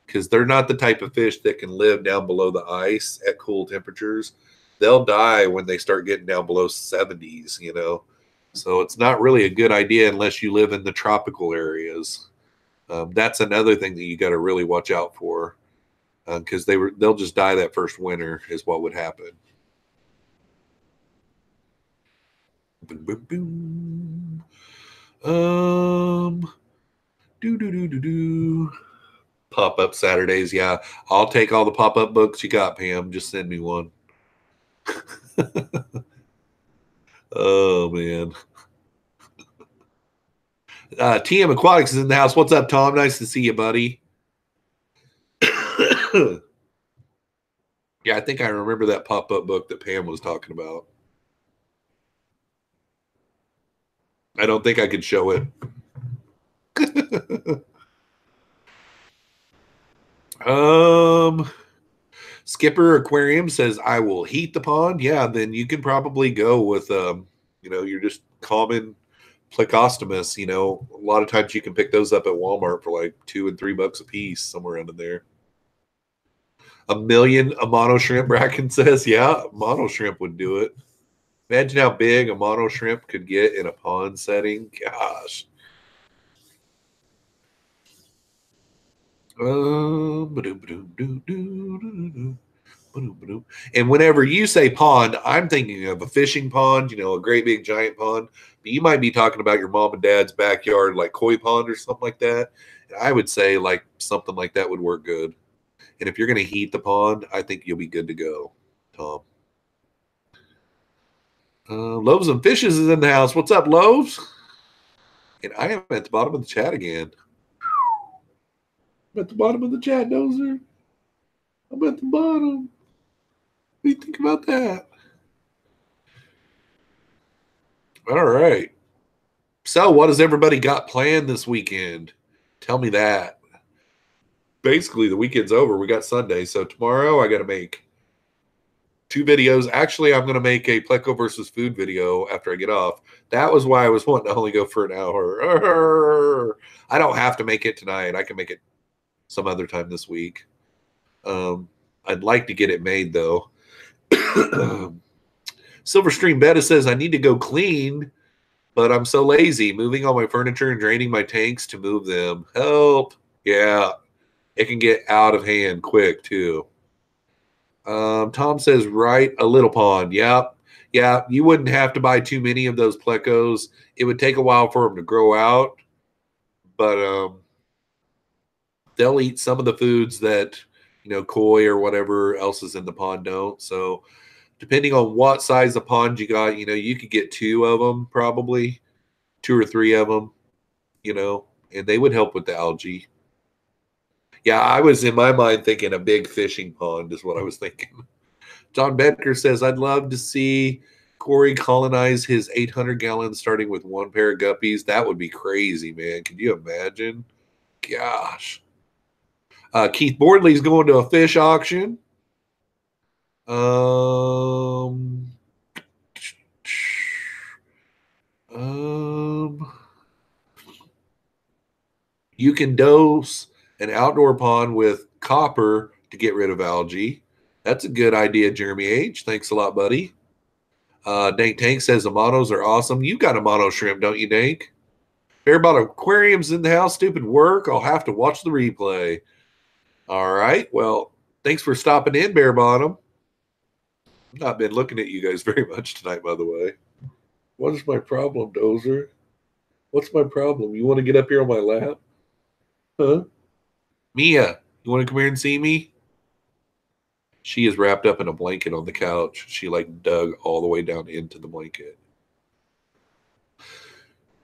because they're not the type of fish that can live down below the ice at cool temperatures. They'll die when they start getting down below 70s, you know. So it's not really a good idea unless you live in the tropical areas. That's another thing that you got to really watch out for because they'll just die that first winter is what would happen. Boom, boom, boom. Do. Pop-up Saturdays, yeah. I'll take all the pop-up books you got, Pam. Just send me one. Oh, man. TM Aquatics is in the house. What's up, Tom? Nice to see you, buddy. Yeah, I think I remember that pop-up book that Pam was talking about. I don't think I could show it. Skipper Aquarium says, I will heat the pond. Yeah, then you can probably go with, you know, you're just common plecostomus. You know, a lot of times you can pick those up at Walmart for like $2 and $3 a piece, somewhere under there. A million a mono shrimp, Bracken says. Yeah, mono shrimp would do it. Imagine how big a mono shrimp could get in a pond setting. Gosh. And whenever you say pond, I'm thinking of a fishing pond, you know, a great big giant pond. But you might be talking about your mom and dad's backyard, like koi pond or something like that. And I would say like something like that would work good. And if you're going to heat the pond, I think you'll be good to go, Tom. Loaves and Fishes is in the house. What's up, Loaves? And I am at the bottom of the chat again. I'm at the bottom of the chat, Dozer. I'm at the bottom. What do you think about that? All right. So what has everybody got planned this weekend? Tell me that. Basically, the weekend's over. We got Sunday. So tomorrow I got to make 2 videos. Actually, I'm going to make a Pleco versus food video after I get off. That was why I was wanting to only go for an hour. I don't have to make it tonight. I can make it some other time this week. I'd like to get it made, though. Silverstream Betta says, I need to go clean, but I'm so lazy. Moving all my furniture and draining my tanks to move them. Help. Yeah. It can get out of hand quick, too. Tom says, right, a little pond. Yep. Yeah, you wouldn't have to buy too many of those plecos. It would take a while for them to grow out, but they'll eat some of the foods that, you know, koi or whatever else is in the pond don't. So depending on what size of pond you got, you know, you could get 2 of them probably, 2 or 3 of them, you know, and they would help with the algae. Yeah, I was in my mind thinking a big fishing pond is what I was thinking. John Becker says, I'd love to see Corey colonize his 800 gallons starting with 1 pair of guppies. That would be crazy, man. Could you imagine? Gosh. Keith Bordley's going to a fish auction. You can dose an outdoor pond with copper to get rid of algae. That's a good idea, Jeremy H. Thanks a lot, buddy. Dank Tank says the monos are awesome. You got a mono shrimp, don't you, Dank? Bear Bottom Aquarium's in the house. Stupid work. I'll have to watch the replay. All right. Well, thanks for stopping in, Bear Bottom. I've not been looking at you guys very much tonight, by the way. What is my problem, Dozer? What's my problem? You want to get up here on my lap? Huh? Mia, you want to come here and see me? She is wrapped up in a blanket on the couch. She like dug all the way down into the blanket.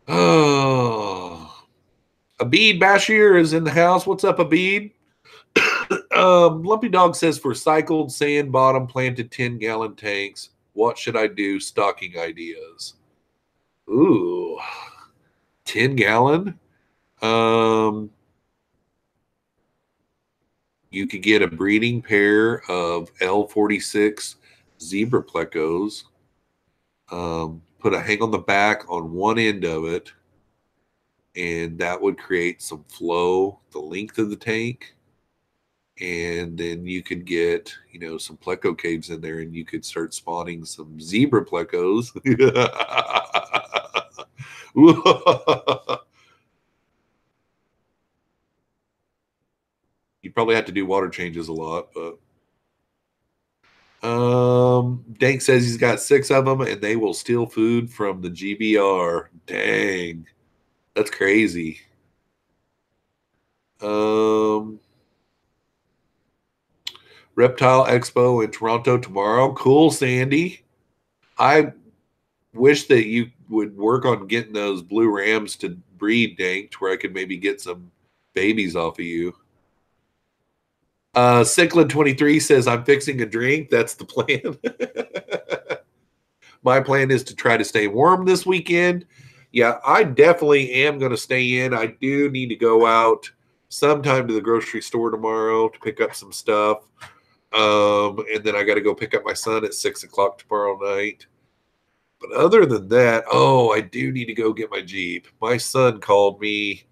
Oh, Abid Bashir is in the house. What's up, Abid? Lumpy Dog says for recycled sand bottom planted 10-gallon tanks, what should I do? Stocking ideas. Ooh, 10-gallon. Um, you could get a breeding pair of L46 zebra plecos. Put a hang on the back on one end of it, and that would create some flow the length of the tank. And then you could get, some pleco caves in there, and you could start spawning some zebra plecos. You probably have to do water changes a lot, but Dank says he's got 6 of them, and they will steal food from the GBR. Dang, that's crazy. Reptile Expo in Toronto tomorrow. Cool, Sandy. I wish that you would work on getting those blue rams to breed, Dank, to where I could maybe get some babies off of you. Cyclin23 says, I'm fixing a drink. That's the plan. My plan is to try to stay warm this weekend. Yeah, I definitely am going to stay in. I do need to go out sometime to the grocery store tomorrow to pick up some stuff. And then I got to go pick up my son at 6 o'clock tomorrow night. But other than that, I do need to go get my Jeep. My son called me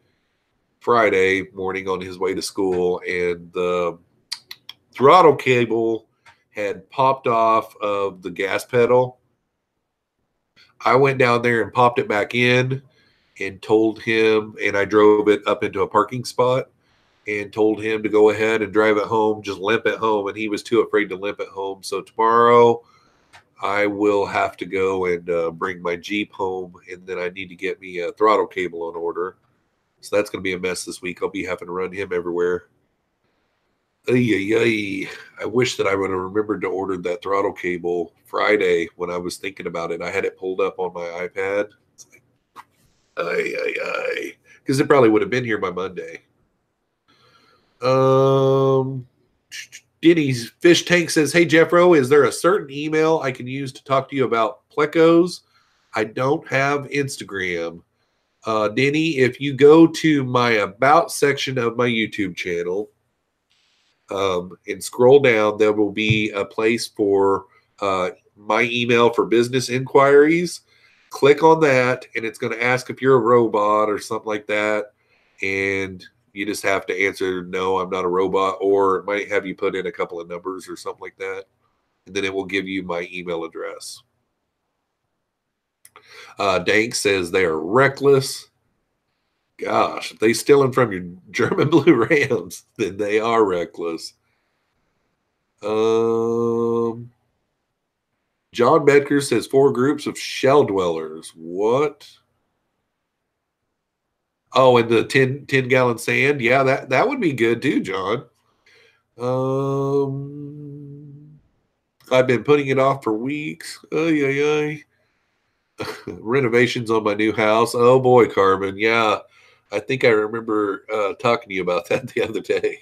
Friday morning on his way to school, and the throttle cable had popped off of the gas pedal. I went down there and popped it back in and told him, and I drove it up into a parking spot and told him to go ahead and drive it home, just limp it home. And he was too afraid to limp it home. So tomorrow I will have to go and bring my Jeep home, and then I need to get me a throttle cable on order. So that's going to be a mess this week. I'll be having to run him everywhere. I wish that I would have remembered to order that throttle cable Friday when I was thinking about it. I had it pulled up on my iPad. It's like, because it probably would have been here by Monday. Denny's Fish Tank says, hey, Jeffro, is there a certain email I can use to talk to you about plecos? I don't have Instagram. Denny, if you go to my About section of my YouTube channel and scroll down, there will be a place for my email for business inquiries. Click on that, and it's going to ask if you're a robot or something like that. And you just have to answer, no, I'm not a robot, or it might have you put in a couple of numbers or something like that. And then it will give you my email address. Dank says they are reckless. Gosh, if they stealing from your German Blue Rams, then they are reckless. John Bedker says 4 groups of shell dwellers. What? Oh, and the 10-gallon sand. Yeah, that would be good too, John. I've been putting it off for weeks. Renovations on my new house. Oh boy, Carmen. Yeah, I think I remember talking to you about that the other day.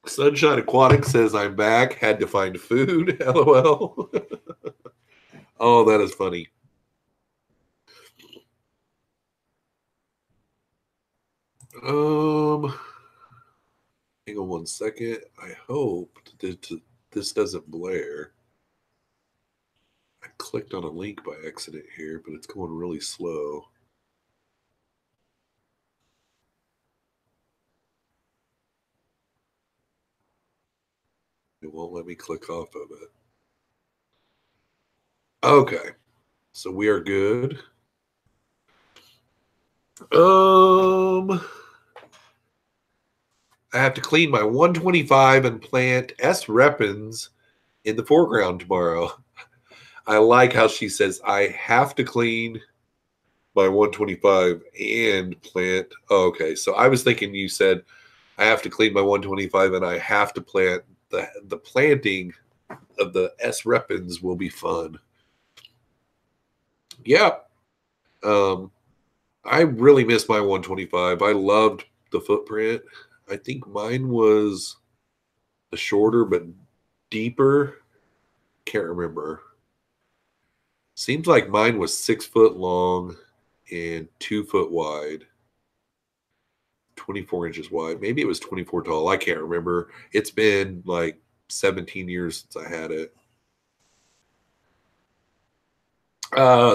Sunshine Aquatic says I'm back. Had to find food. LOL. Oh, that is funny. Hang on one second. I hope that this doesn't blare. I clicked on a link by accident here, but it's going really slow. It won't let me click off of it. Okay, so we are good. I have to clean my 125 and plant S. repens in the foreground tomorrow. I like how she says, I have to clean my 125 and plant. Oh, okay, so I was thinking you said I have to clean my 125 and I have to plant. The planting of the S Repins will be fun. Yeah. I really miss my 125. I loved the footprint. I think mine was a shorter but deeper. Can't remember. Seems like mine was 6 foot long and 2 foot wide, 24 inches wide. Maybe it was 24 tall. I can't remember. It's been like 17 years since I had it.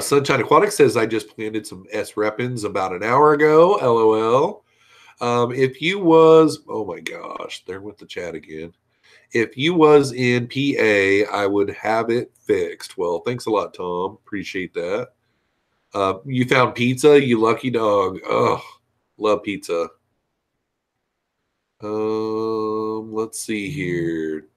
Sunshine Aquatic says I just planted some S Repins about an hour ago. LOL. If you was, oh my gosh, there went the chat again. If you was in PA, I would have it fixed. Well, thanks a lot, Tom. Appreciate that. You found pizza, you lucky dog. Oh, love pizza. Let's see here.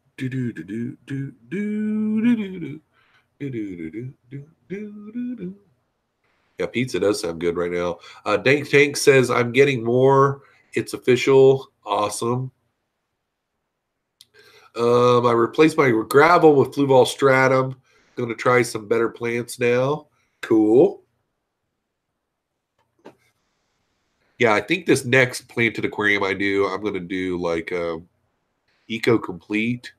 Yeah, pizza does sound good right now. Dank Tank says, I'm getting more. It's official. Awesome. I replaced my gravel with Fluval Stratum. Going to try some better plants now. Cool. Yeah, I think this next planted aquarium I'm going to do like Eco Complete.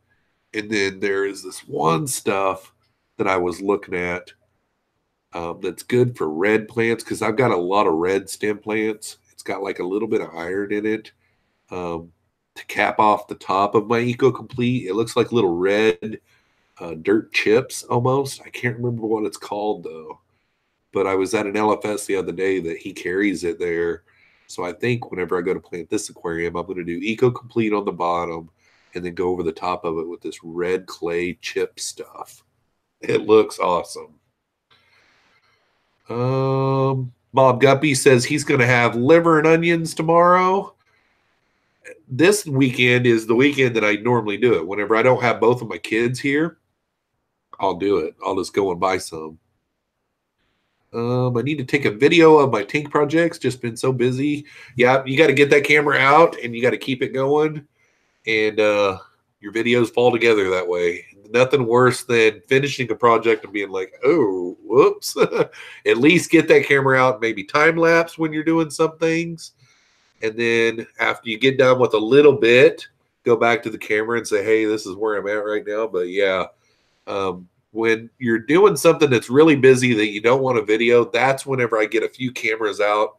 And then there is this one stuff that I was looking at that's good for red plants because I've got a lot of red stem plants. It's got like a little bit of iron in it to cap off the top of my Eco Complete. It looks like little red dirt chips almost. I can't remember what it's called though. But I was at an LFS the other day that he carries it there. So I think whenever I go to plant this aquarium, I'm going to do Eco Complete on the bottom and then go over the top of it with this red clay chip stuff. It looks awesome. Bob Guppy says he's going to have liver and onions tomorrow. This weekend is the weekend that I normally do it. Whenever I don't have both of my kids here, I'll do it. I'll just go and buy some. I need to take a video of my tank projects. Just been so busy. Yeah, you got to get that camera out and you got to keep it going. And your videos fall together that way. Nothing worse than finishing a project and being like, oh, whoops. At least get that camera out, maybe time lapse when you're doing some things. And then after you get done with a little bit, go back to the camera and say, hey, this is where I'm at right now. But yeah, when you're doing something that's really busy that you don't want a video, that's whenever I get a few cameras out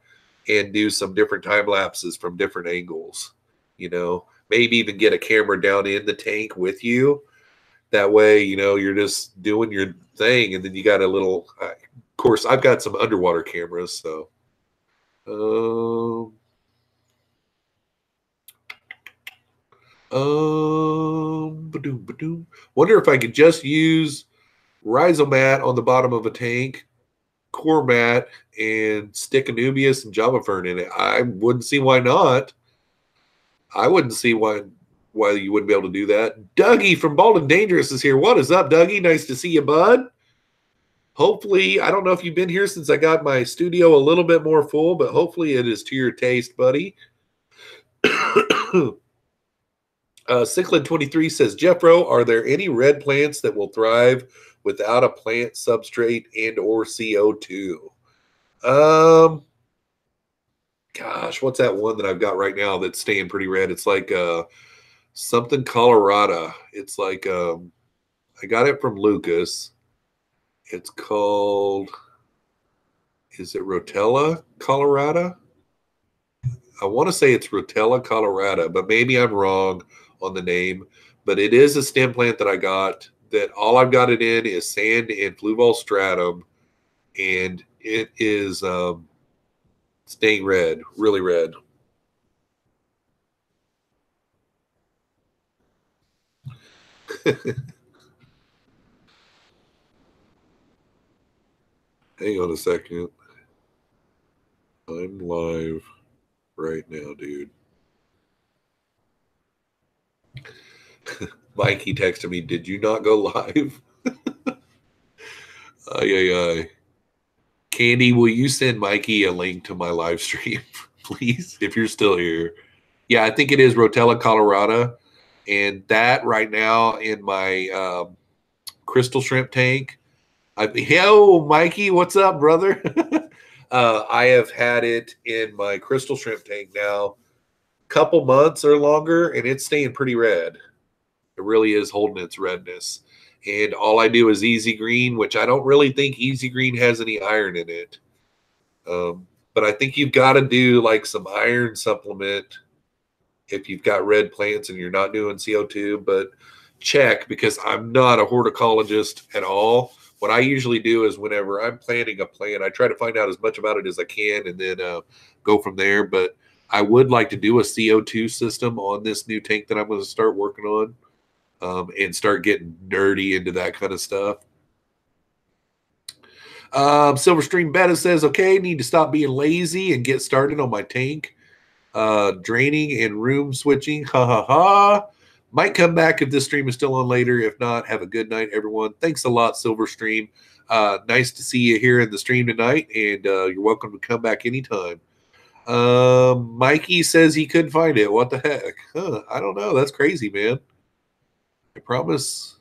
and do some different time lapses from different angles. You know, maybe even get a camera down in the tank with you. That way, you know, you're just doing your thing. And then you got a little, of course, I've got some underwater cameras. So, wonder if I could just use rhizomat on the bottom of a tank, core mat, and stick Anubias and Java Fern in it. I wouldn't see why not. I wouldn't see why you wouldn't be able to do that. Dougie from Bald and Dangerous is here. What is up, Dougie? Nice to see you, bud. Hopefully, I don't know if you've been here since I got my studio a little bit more full, but hopefully it is to your taste, buddy. Cichlid23 says, Jeffro, are there any red plants that will thrive without a plant substrate and or CO2? Gosh, what's that one that I've got right now that's staying pretty red? It's like something Colorado. It's like I got it from Lucas. It's called, is it Rotella Colorado? I want to say it's Rotella Colorado, but maybe I'm wrong on the name. But it is a stem plant that I got that all I've got it in is sand and Fluval Stratum, and it is staying red, really red. Hang on a second. I'm live right now, dude. Mikey texted me, did you not go live? Ay. Candy, will you send Mikey a link to my live stream, please, if you're still here? Yeah, I think it is Rotella, Colorado. And that right now in my crystal shrimp tank. Yo, Mikey, what's up, brother? I have had it in my crystal shrimp tank now a couple months or longer, and it's staying pretty red. It really is holding its redness. And all I do is Easy Green, which I don't really think Easy Green has any iron in it. But I think you've got to do like some iron supplement if you've got red plants and you're not doing CO2. But check, because I'm not a horticulturist at all. What I usually do is whenever I'm planting a plant, I try to find out as much about it as I can and then go from there. But I would like to do a CO2 system on this new tank that I'm going to start working on. And start getting nerdy into that kind of stuff. Silverstream Beta says, okay, need to stop being lazy and get started on my tank. Draining and room switching. Ha ha ha. Might come back if this stream is still on later. If not, have a good night, everyone. Thanks a lot, Silverstream. Nice to see you here in the stream tonight, and you're welcome to come back anytime. Mikey says he couldn't find it. What the heck? I don't know. That's crazy, man. I promise.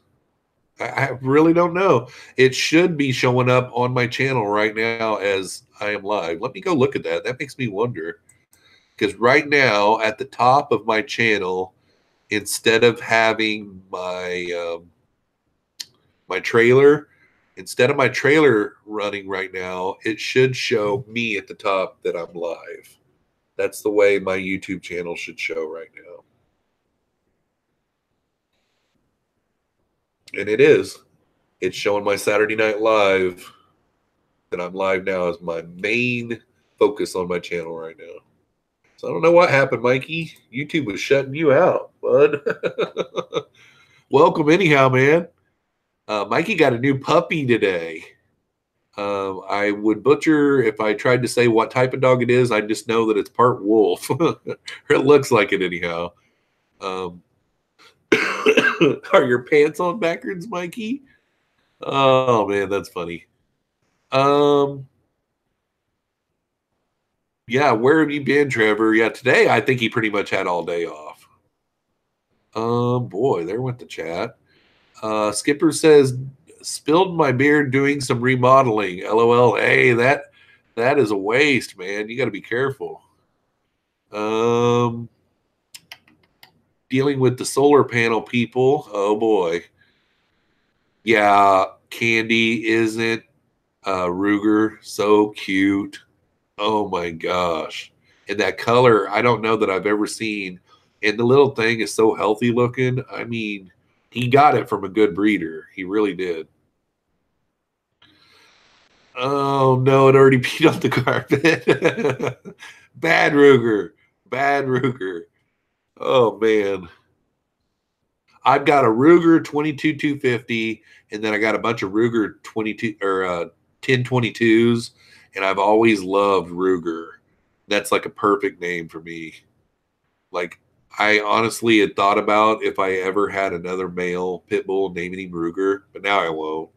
I really don't know. It should be showing up on my channel right now as I am live. Let me go look at that. That makes me wonder. Because right now, at the top of my channel, instead of having my my trailer, instead of my trailer running right now, it should show me at the top that I'm live. That's the way my YouTube channel should show right now. And it is. It's showing my Saturday Night Live that I'm live now as my main focus on my channel right now. So I don't know what happened, Mikey. YouTube was shutting you out, bud. Welcome anyhow, man. Mikey got a new puppy today. I would butcher if I tried to say what type of dog it is. I just know that it's part wolf. It looks like it anyhow. Are your pants on backwards, Mikey? Oh man, that's funny. Yeah, where have you been, Trevor? Yeah, today I think he pretty much had all day off. Boy, there went the chat. Skipper says, spilled my beard doing some remodeling. LOL. Hey, that is a waste, man. You got to be careful. Dealing with the solar panel people. Oh boy. Yeah, Candy isn't Ruger so cute. Oh my gosh. And that color, I don't know that I've ever seen. And the little thing is so healthy looking. I mean, he got it from a good breeder. He really did. Oh no, it already beat up the carpet. Bad Ruger. Bad Ruger. Oh man. I've got a Ruger 22-250, and then I got a bunch of Ruger 22 or 1022s, and I've always loved Ruger. That's like a perfect name for me. Like, I honestly had thought about if I ever had another male pit bull naming him Ruger, but now I won't.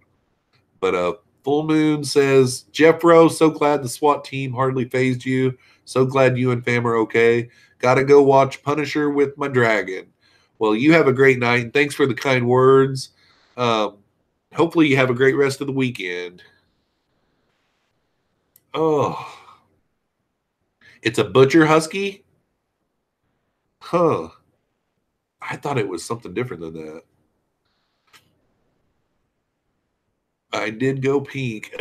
But Full Moon says, Jeffroz, so glad the SWAT team hardly phased you. So glad you and fam are okay. Got to go watch Punisher with my dragon. Well, you have a great night, and thanks for the kind words. Hopefully you have a great rest of the weekend. Oh. It's a butcher husky? Huh. I thought it was something different than that. I did go pink.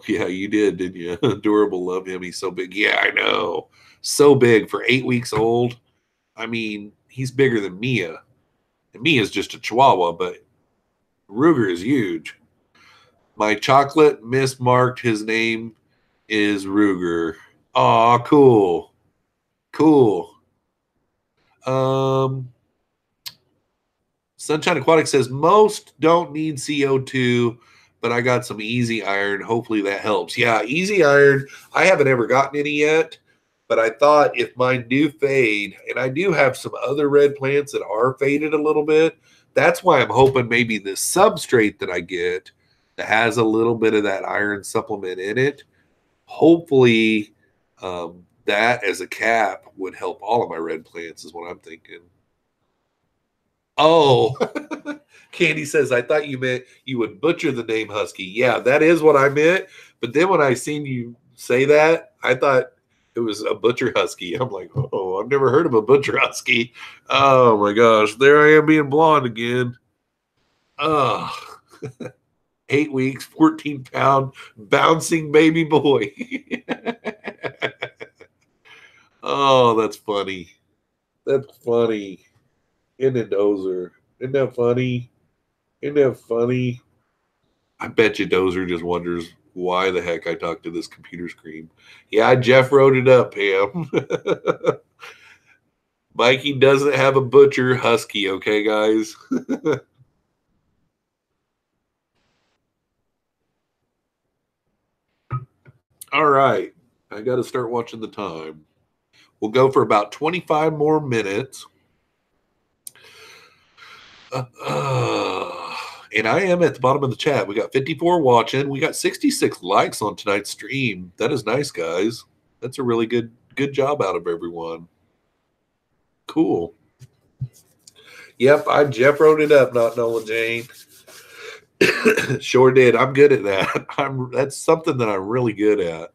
Yeah, you did, didn't you? Adorable, love him. He's so big. Yeah, I know. So big for 8 weeks old. I mean, he's bigger than Mia. And Mia's just a Chihuahua, but Ruger is huge. My chocolate mismarked. His name is Ruger. Aw, cool. Cool. Sunshine Aquatic says, most don't need CO2, but I got some easy iron. Hopefully that helps. Yeah, easy iron. I haven't ever gotten any yet, but I thought if mine do fade, and I do have some other red plants that are faded a little bit, that's why I'm hoping maybe the substrate that I get that has a little bit of that iron supplement in it, hopefully that as a cap would help all of my red plants is what I'm thinking. Oh, Candy says, I thought you meant you would butcher the name Husky. Yeah, that is what I meant. But then when I seen you say that, I thought it was a butcher husky. I'm like, oh, I've never heard of a butcher husky. Oh my gosh, there I am being blonde again. Oh, 8 weeks, 14-pound bouncing baby boy. Oh, that's funny. That's funny. Isn't it, Dozer? Isn't that funny? Isn't that funny? I bet you Dozer just wonders why the heck I talk to this computer screen. Yeah, Jeff wrote it up, Pam. Mikey doesn't have a butcher husky, okay, guys? All right. I got to start watching the time. We'll go for about 25 more minutes. And I am at the bottom of the chat. We got 54 watching. We got 66 likes on tonight's stream. That is nice, guys. That's a really good job out of everyone. Cool. Yep, Jeff wrote it up, not Nola Jane. Sure did. I'm good at that. That's something that I'm really good at.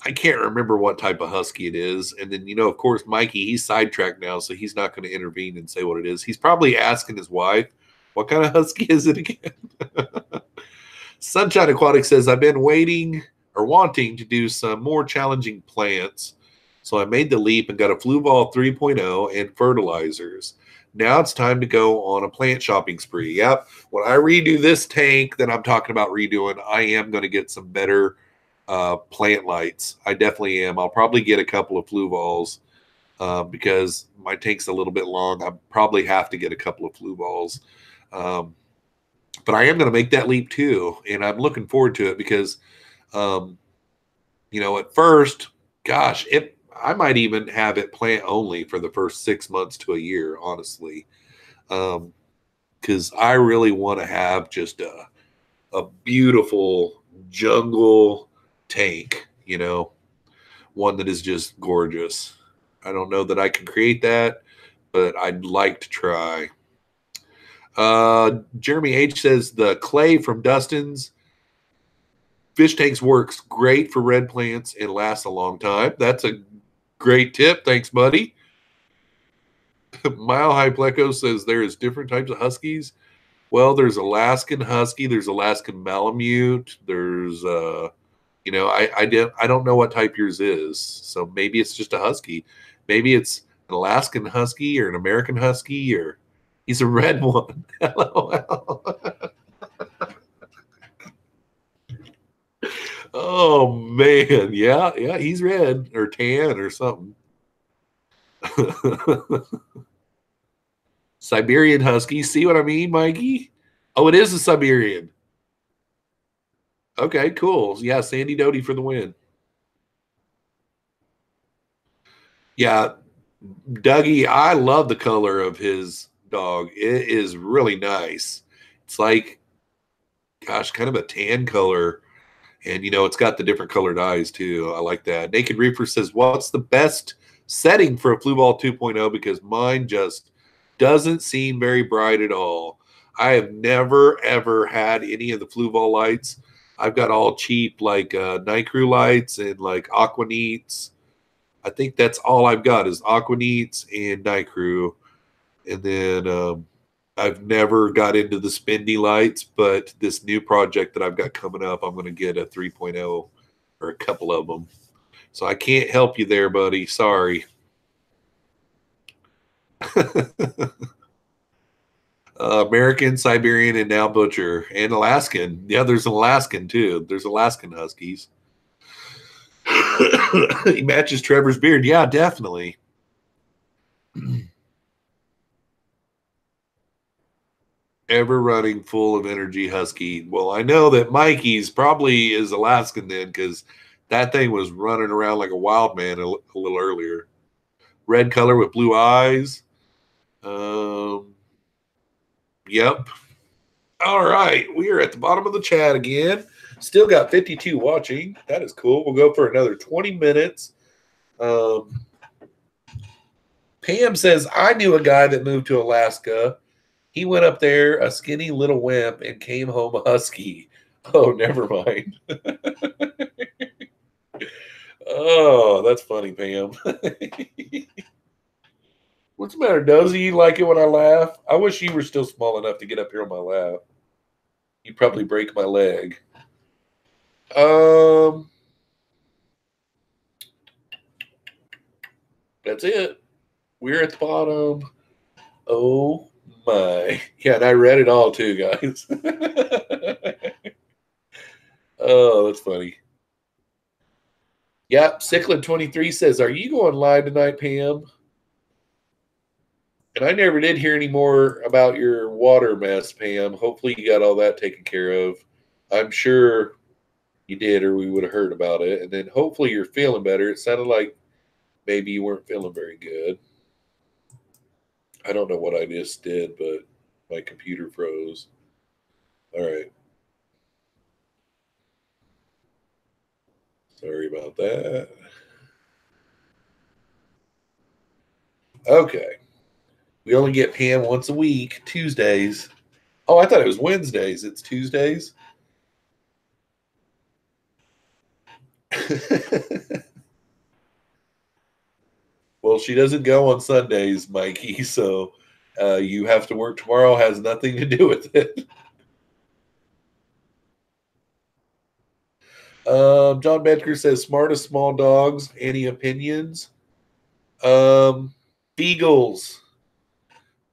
I can't remember what type of husky it is. And then, of course, Mikey, he's sidetracked now, so he's not going to intervene and say what it is. He's probably asking his wife, what kind of husky is it again? Sunshine Aquatic says, I've been waiting or wanting to do some more challenging plants. So I made the leap and got a Fluval 3.0 and fertilizers. Now it's time to go on a plant shopping spree. Yep. When I redo this tank that I'm talking about redoing, I am going to get some better plant lights. I definitely am. I'll probably get a couple of Fluvals because my tank's a little bit long. I probably have to get a couple of Fluvals. But I am going to make that leap too. And I'm looking forward to it because, at first, gosh, I might even have it plant only for the first 6 months to a year, honestly. Because I really want to have just a beautiful jungle tank, one that is just gorgeous. I don't know that I can create that, but I'd like to try. Jeremy H says the clay from Dustin's fish tanks works great for red plants and lasts a long time. That's a great tip. Thanks, buddy. Mile High Pleco says there is different types of huskies. Well, there's Alaskan Husky, there's Alaskan Malamute, there's I don't know what type yours is. So maybe it's just a husky. Maybe it's an Alaskan Husky or an American Husky, or he's a red one. LOL. Oh man, yeah, he's red or tan or something. Siberian Husky. See what I mean, Mikey? Oh, it is a Siberian. Okay, cool. Yeah, Sandy Doty for the win. Yeah, Dougie, I love the color of his dog. It is really nice. It's like, gosh, kind of a tan color. And, it's got the different colored eyes, too. I like that. Naked Reefer says, what's the best setting for a Fluval 2.0? Because mine just doesn't seem very bright at all. I have never, ever had any of the Fluval lights. I've got all cheap, like Night Crew lights and like Aquaneats. I think that's all I've got is Aquaneats and Night Crew. And then I've never got into the spendy lights, but this new project that I've got coming up, I'm going to get a 3.0 or a couple of them. So I can't help you there, buddy. Sorry. American, Siberian, and now Butcher. And Alaskan. Yeah, there's an Alaskan, too. There's Alaskan Huskies. He matches Trevor's beard. Yeah, definitely. Ever running full of energy husky. Well, I know that Mikey's probably is Alaskan then, because that thing was running around like a wild man a little earlier. Red color with blue eyes. Yep. All right. We are at the bottom of the chat again. Still got 52 watching. That is cool. We'll go for another 20 minutes. Pam says, I knew a guy that moved to Alaska. He went up there, a skinny little wimp, and came home a husky. Oh, never mind. Oh, that's funny, Pam. What's the matter, Dozy? You like it when I laugh? I wish you were still small enough to get up here on my lap. You'd probably break my leg. That's it. We're at the bottom. Oh my. Yeah, and I read it all too, guys. Oh, that's funny. Yep, Cichlid23 says, are you going live tonight, Pam? And I never did hear any more about your water mess, Pam. Hopefully you got all that taken care of. I'm sure you did, or we would have heard about it. And then hopefully you're feeling better. It sounded like maybe you weren't feeling very good. I don't know what I just did, but my computer froze. All right. Sorry about that. Okay. We only get Pam once a week, Tuesdays. Oh, I thought it was Wednesdays. It's Tuesdays. Well, she doesn't go on Sundays, Mikey, so you have to work tomorrow. Has nothing to do with it. John Bedker says, smartest small dogs. Any opinions? Beagles.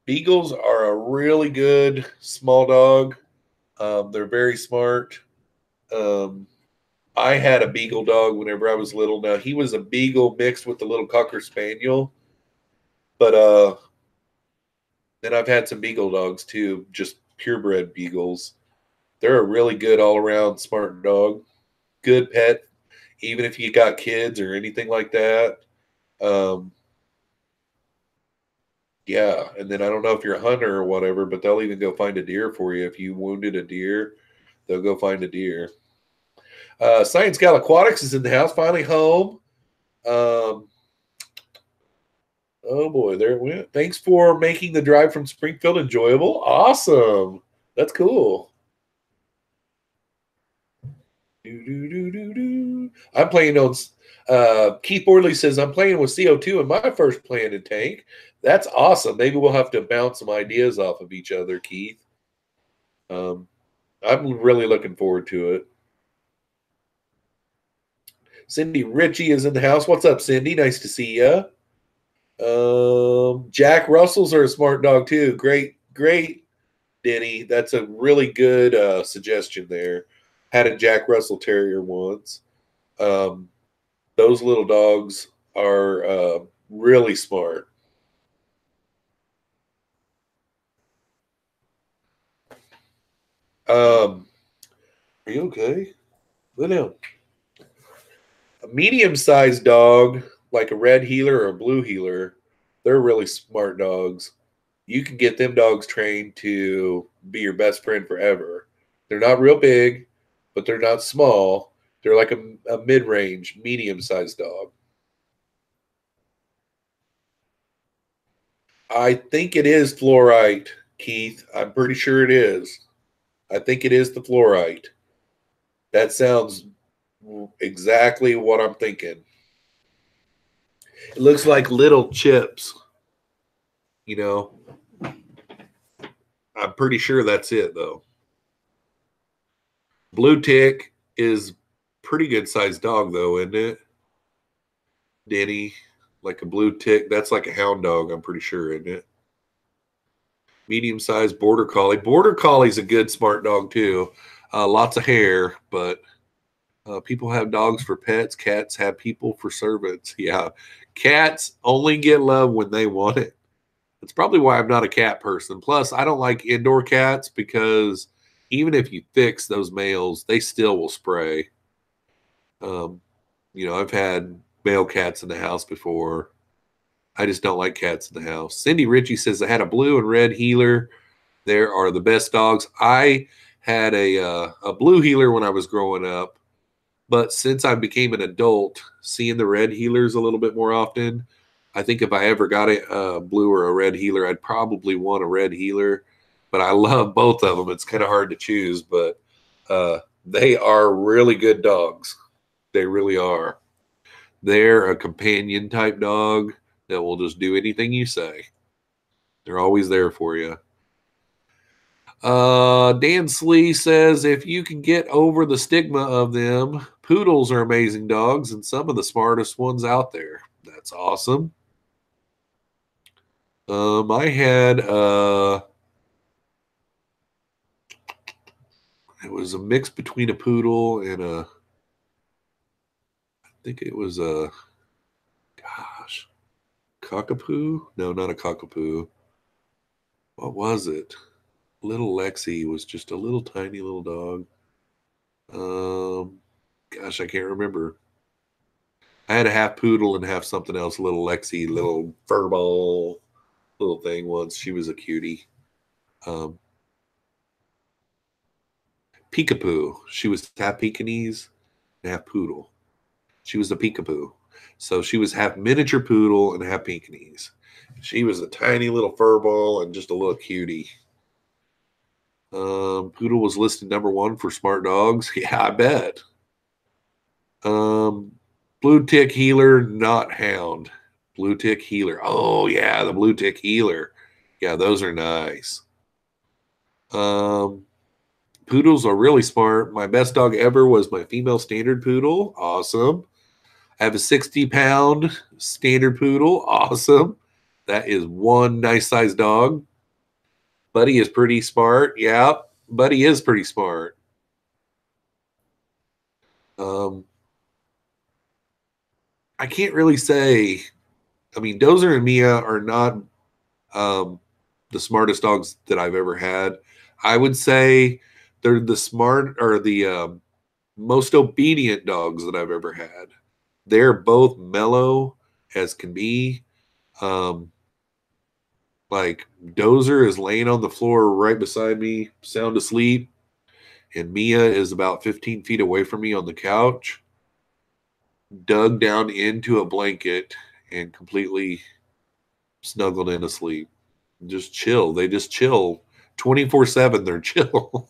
Beagles are a really good small dog. They're very smart. I had a beagle dog whenever I was little. Now, he was a beagle mixed with a little cocker spaniel. But then I've had some beagle dogs too, just purebred beagles. They're a really good all-around smart dog. Good pet, even if you got kids or anything like that. Yeah, and then I don't know if you're a hunter or whatever, but they'll even go find a deer for you. If you wounded a deer, they'll go find a deer. Science Gal Aquatics is in the house, finally home. Oh boy, there it went. Thanks for making the drive from Springfield enjoyable. Awesome. That's cool. I'm playing on Keith Borley says, I'm playing with CO2 in my first planted tank. That's awesome. Maybe we'll have to bounce some ideas off of each other, Keith. I'm really looking forward to it. Cindy Ritchie is in the house. What's up, Cindy? Nice to see you. Jack Russells are a smart dog too. Great, Denny. That's a really good suggestion there. Had a Jack Russell Terrier once. Those little dogs are really smart. Are you okay? Lay down. A medium-sized dog, like a red heeler or a blue heeler, they're really smart dogs. You can get them dogs trained to be your best friend forever. They're not real big, but they're not small. They're like a mid-range, medium-sized dog. I think it is fluorite, Keith. I'm pretty sure it is. I think it is the fluorite. That sounds exactly what I'm thinking. It looks like little chips. You know, I'm pretty sure that's it, though. Blue tick is pretty good sized dog, though, isn't it? Denny, like a blue tick. That's like a hound dog, I'm pretty sure, isn't it? Medium sized border collie. Border collie's a good smart dog, too. Lots of hair, but people have dogs for pets. Cats have people for servants. Yeah. Cats only get love when they want it. That's probably why I'm not a cat person. Plus, I don't like indoor cats because even if you fix those males, they still will spray. I've had male cats in the house before. I just don't like cats in the house. Cindy Ritchie says, I had a blue and red heeler They are the best dogs. I had a blue heeler when I was growing up, but since I became an adult, seeing the red heelers a little bit more often, I think if I ever got a blue or a red heeler, I'd probably want a red heeler. But I love both of them. It's kind of hard to choose, but they are really good dogs. They really are. They're a companion type dog that will just do anything you say. They're always there for you. Dan Slee says if you can get over the stigma of them, poodles are amazing dogs and some of the smartest ones out there. That's awesome. I had it was a mix between a poodle and I think it was a cockapoo. No, not a cockapoo. What was it? Little Lexi was just a little tiny little dog. I can't remember. I had a half poodle and half something else. Little Lexi, little furball, little thing once. She was a cutie. Um, Peekapoo. She was half Pekingese and half poodle. She was a peekapoo. So she was half miniature poodle and half Pekingese. She was a tiny little furball and just a little cutie. Poodle was listed #1 for smart dogs. Yeah, I bet. Blue tick healer, not hound. Blue tick healer. Oh yeah, the blue tick healer. Yeah, those are nice. Poodles are really smart. My best dog ever was my female standard poodle. Awesome. I have a 60-pound standard poodle. Awesome. That is one nice sized dog. Buddy is pretty smart. Yeah, Buddy is pretty smart. I can't really say. I mean, Dozer and Mia are not the smartest dogs that I've ever had. I would say they're the smart or the most obedient dogs that I've ever had. They're both mellow as can be. Um, like Dozer is laying on the floor right beside me, sound asleep, and Mia is about 15 feet away from me on the couch, dug down into a blanket and completely snuggled in asleep. Just chill. They just chill 24/7. They're chill.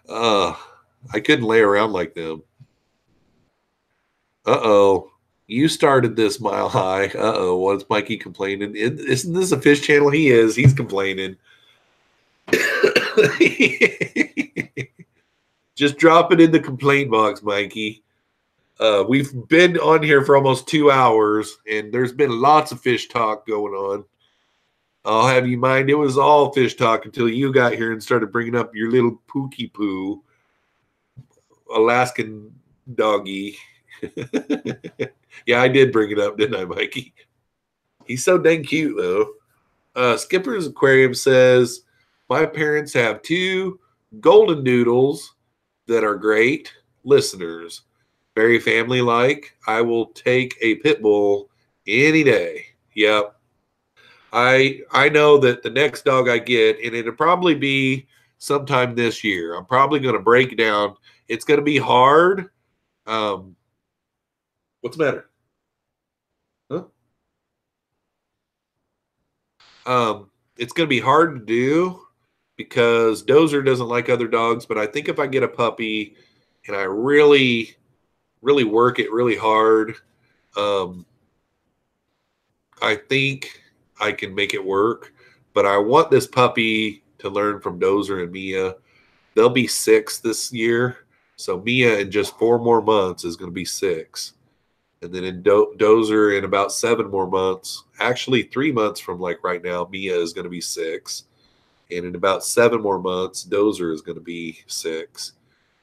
uh, I couldn't lay around like them. Uh-oh. You started this, Mile High. Uh-oh. What's Mikey complaining? Isn't this a fish channel? He is. He's complaining. Just drop it in the complaint box, Mikey. We've been on here for almost 2 hours, and there's been lots of fish talk going on. I'll have you mind, it was all fish talk until you got here and started bringing up your little pookie poo Alaskan doggy. Yeah, I did bring it up, didn't I, Mikey? He's so dang cute, though. Skipper's Aquarium says, my parents have 2 golden doodles that are great listeners. Very family-like. I will take a pit bull any day. Yep. I know that the next dog I get, and it'll probably be sometime this year, I'm probably going to break down. It's going to be hard. What's the matter? Huh? It's going to be hard to do because Dozer doesn't like other dogs. But I think if I get a puppy and I really, really work it really hard, I think I can make it work. But I want this puppy to learn from Dozer and Mia. They'll be 6 this year. So Mia in just 4 more months is going to be 6. And then in Dozer in about 7 more months, actually 3 months from like right now, Mia is going to be 6. And in about 7 more months, Dozer is going to be 6.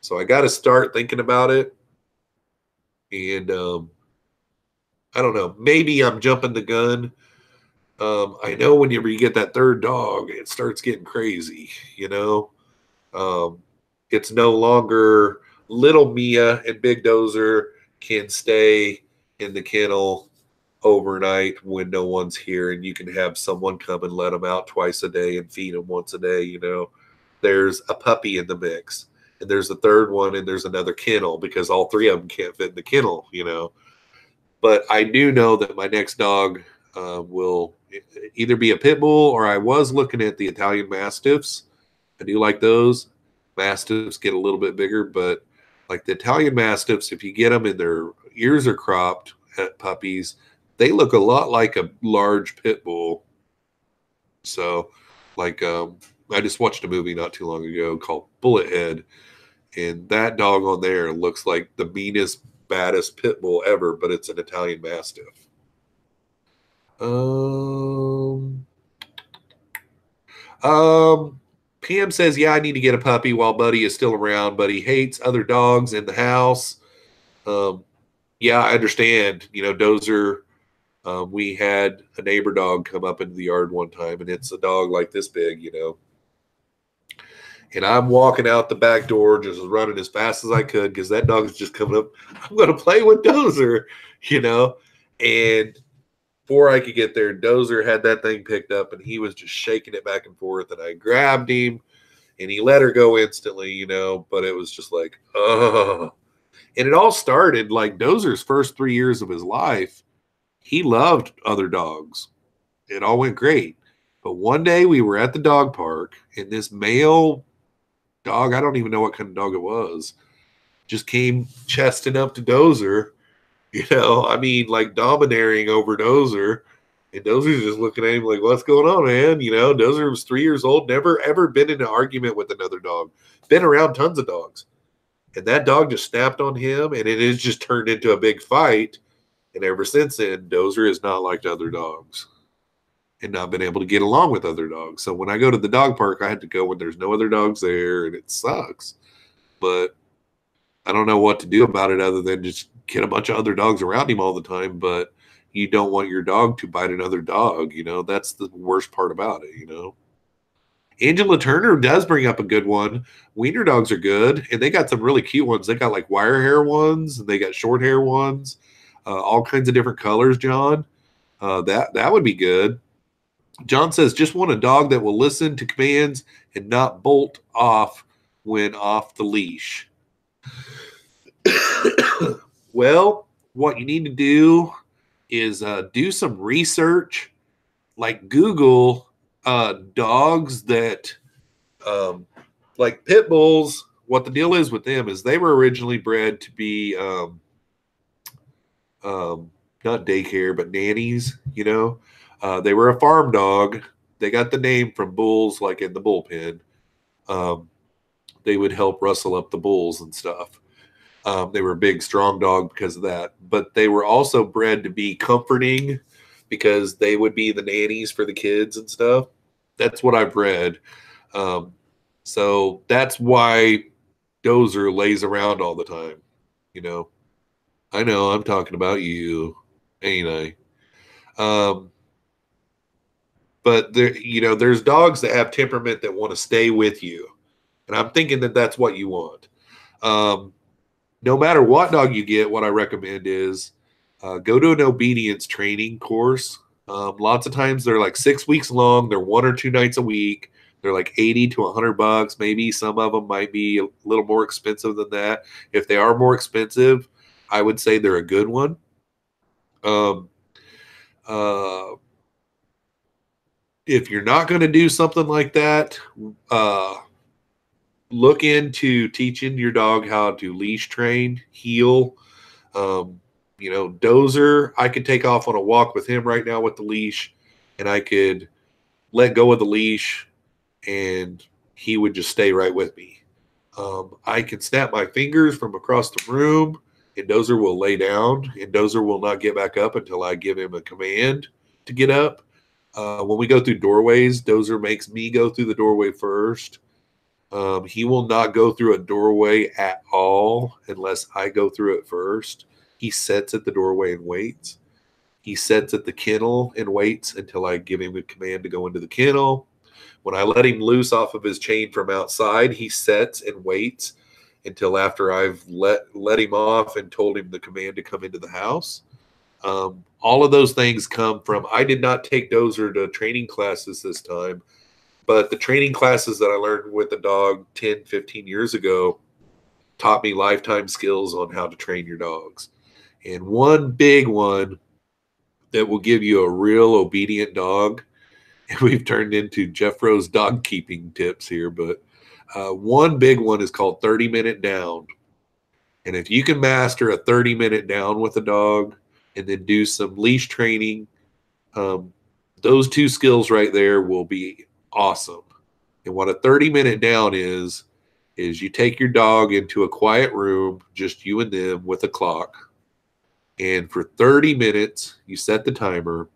So I got to start thinking about it. And I don't know. Maybe I'm jumping the gun. I know whenever you get that third dog, it starts getting crazy, you know? It's no longer little Mia and Big Dozer can stay in the kennel overnight when no one's here, and you can have someone come and let them out twice a day and feed them once a day. There's a puppy in the mix, and there's a third one, and there's another kennel, because all three of them can't fit in the kennel. But I do know that my next dog will either be a pit bull, or I was looking at the Italian Mastiffs. I do like those. Mastiffs get a little bit bigger, but like the Italian Mastiffs, if you get them and their ears are cropped at puppies, they look a lot like a large pit bull. So, like, I just watched a movie not too long ago called Bullet Head, and that dog on there looks like the meanest, baddest pit bull ever, but it's an Italian Mastiff. PM says, yeah, I need to get a puppy while Buddy is still around, but he hates other dogs in the house. Yeah, I understand. Dozer, we had a neighbor dog come up into the yard one time, and it's a dog like this big, And I'm walking out the back door, just running as fast as I could, because that dog is just coming up. I'm going to play with Dozer, And before I could get there, Dozer had that thing picked up, and he was just shaking it back and forth. And I grabbed him, and he let her go instantly, But it was just like, oh. And it all started like Dozer's first 3 years of his life. He loved other dogs. It all went great. But one day we were at the dog park, and this male dog, I don't even know what kind of dog it was, just came chesting up to Dozer, like domineering over Dozer. And Dozer's just looking at him like, what's going on, man? Dozer was 3 years old, never ever been in an argument with another dog, been around tons of dogs. And that dog just snapped on him, and it has just turned into a big fight. And ever since then, Dozer has not liked other dogs and not been able to get along with other dogs. So when I go to the dog park, I had to go when there's no other dogs there, and it sucks. But I don't know what to do about it other than just get a bunch of other dogs around him all the time. But you don't want your dog to bite another dog. That's the worst part about it, Angela Turner does bring up a good one. Wiener dogs are good, and they got some really cute ones. They got like wire hair ones, and they got short hair ones, all kinds of different colors, John. That would be good. John says, just want a dog that will listen to commands and not bolt off when off the leash. Well, what you need to do is do some research, like Google dogs that like pit bulls. What the deal is with them is they were originally bred to be not daycare, but nannies. They were a farm dog. They got the name from bulls, like in the bullpen. They would help rustle up the bulls and stuff. They were a big, strong dog because of that. But they were also bred to be comforting, because they would be the nannies for the kids and stuff. That's what I've read. So that's why Dozer lays around all the time. I know I'm talking about you, ain't I? But there's dogs that have temperament that want to stay with you. And I'm thinking that that's what you want. No matter what dog you get, what I recommend is go to an obedience training course. Lots of times they're like 6 weeks long. They're 1 or 2 nights a week. They're like $80 to $100. Maybe some of them might be a little more expensive than that. If they are more expensive, I would say they're a good one. If you're not going to do something like that, look into teaching your dog how to leash train, heel. Dozer, I could take off on a walk with him right now with the leash, and I could let go of the leash, and he would just stay right with me. I can snap my fingers from across the room, and Dozer will lay down, and Dozer will not get back up until I give him a command to get up. When we go through doorways, Dozer makes me go through the doorway first. He will not go through a doorway at all unless I go through it first. He sits at the doorway and waits. He sits at the kennel and waits until I give him a command to go into the kennel. When I let him loose off of his chain from outside, he sits and waits until after I've let him off and told him the command to come into the house. All of those things come from, I did not take Dozer to training classes this time, but the training classes that I learned with the dog 10, 15 years ago taught me lifetime skills on how to train your dogs. And one big one that will give you a real obedient dog, and we've turned into Jeffroz dog keeping tips here, but one big one is called 30-minute down. And if you can master a 30-minute down with a dog and then do some leash training, those two skills right there will be awesome. And what a 30-minute down is you take your dog into a quiet room, just you and them with a clock. And for 30 minutes, you set the timer.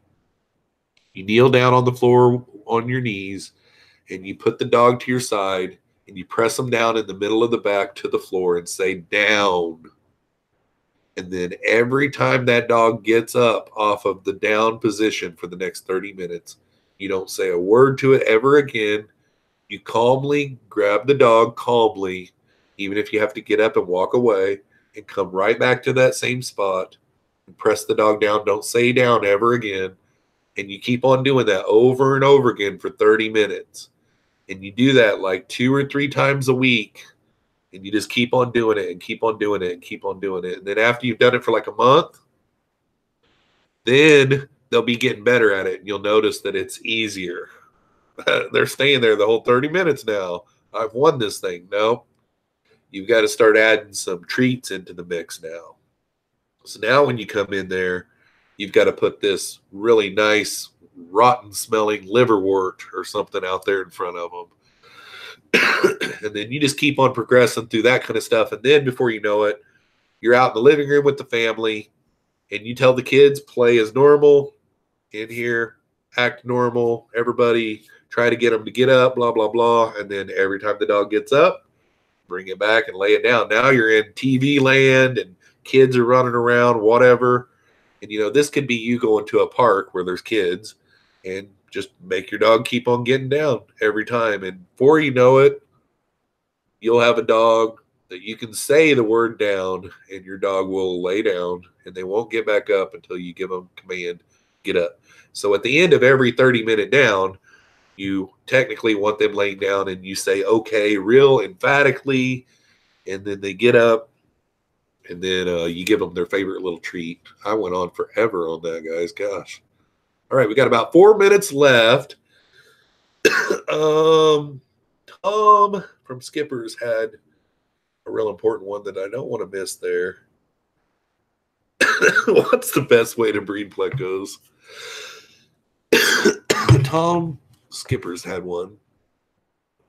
You kneel down on the floor on your knees, and you put the dog to your side, and you press them down in the middle of the back to the floor and say, down. And then every time that dog gets up off of the down position for the next 30 minutes, you don't say a word to it ever again. You calmly grab the dog calmly, even if you have to get up and walk away, and come right back to that same spot and press the dog down. Don't say down ever again. And you keep on doing that over and over again for 30 minutes. And you do that like 2 or 3 times a week. And you just keep on doing it and keep on doing it and keep on doing it. And then after you've done it for like a month, then they'll be getting better at it. And you'll notice that it's easier. They're staying there the whole 30 minutes now. I've won this thing. No, you've got to start adding some treats into the mix now. So now when you come in there, you've got to put this really nice, rotten-smelling liverwort or something out there in front of them. And then you just keep on progressing through that kind of stuff. And then before you know it, you're out in the living room with the family, and you tell the kids, play as normal in here, act normal, everybody try to get them to get up, blah, blah, blah. And then every time the dog gets up, bring it back and lay it down. Now you're in TV land and kids are running around, whatever. And, this could be you going to a park where there's kids and just make your dog keep on getting down every time. And before you know it, you'll have a dog that you can say the word down and your dog will lay down and they won't get back up until you give them command, get up. So at the end of every 30-minute down, you technically want them laying down and you say, okay, real emphatically, and then they get up and then you give them their favorite little treat. I went on forever on that, guys. Gosh. All right, we got about 4 minutes left. Tom from Skippers had a real important one that I don't want to miss there. What's the best way to breed plecos? Tom Skippers had one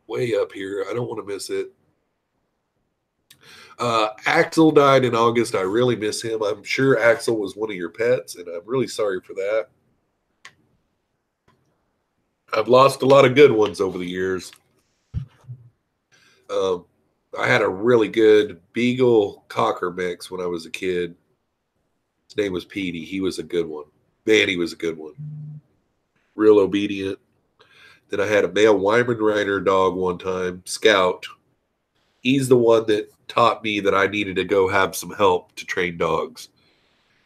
way up here. I don't want to miss it. Axel died in August. I really miss him. I'm sure Axel was one of your pets, and I'm really sorry for that. I've lost a lot of good ones over the years. I had a really good Beagle Cocker mix when I was a kid. His name was Petey. He was a good one. Man, he was a good one. Real obedient. Then I had a male Weimaraner dog one time, Scout. He's the one that taught me that I needed to go have some help to train dogs.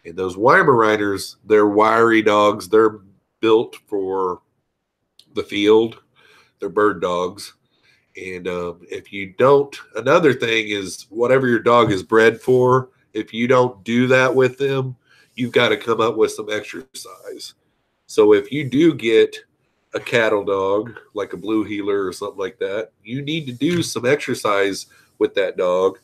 And those Weimaraners, they're wiry dogs. They're built for the field. They're bird dogs. And if you don't, another thing is whatever your dog is bred for, if you don't do that with them, you've got to come up with some exercise. So if you do get a cattle dog, like a blue heeler or something like that, you need to do some exercise with that dog.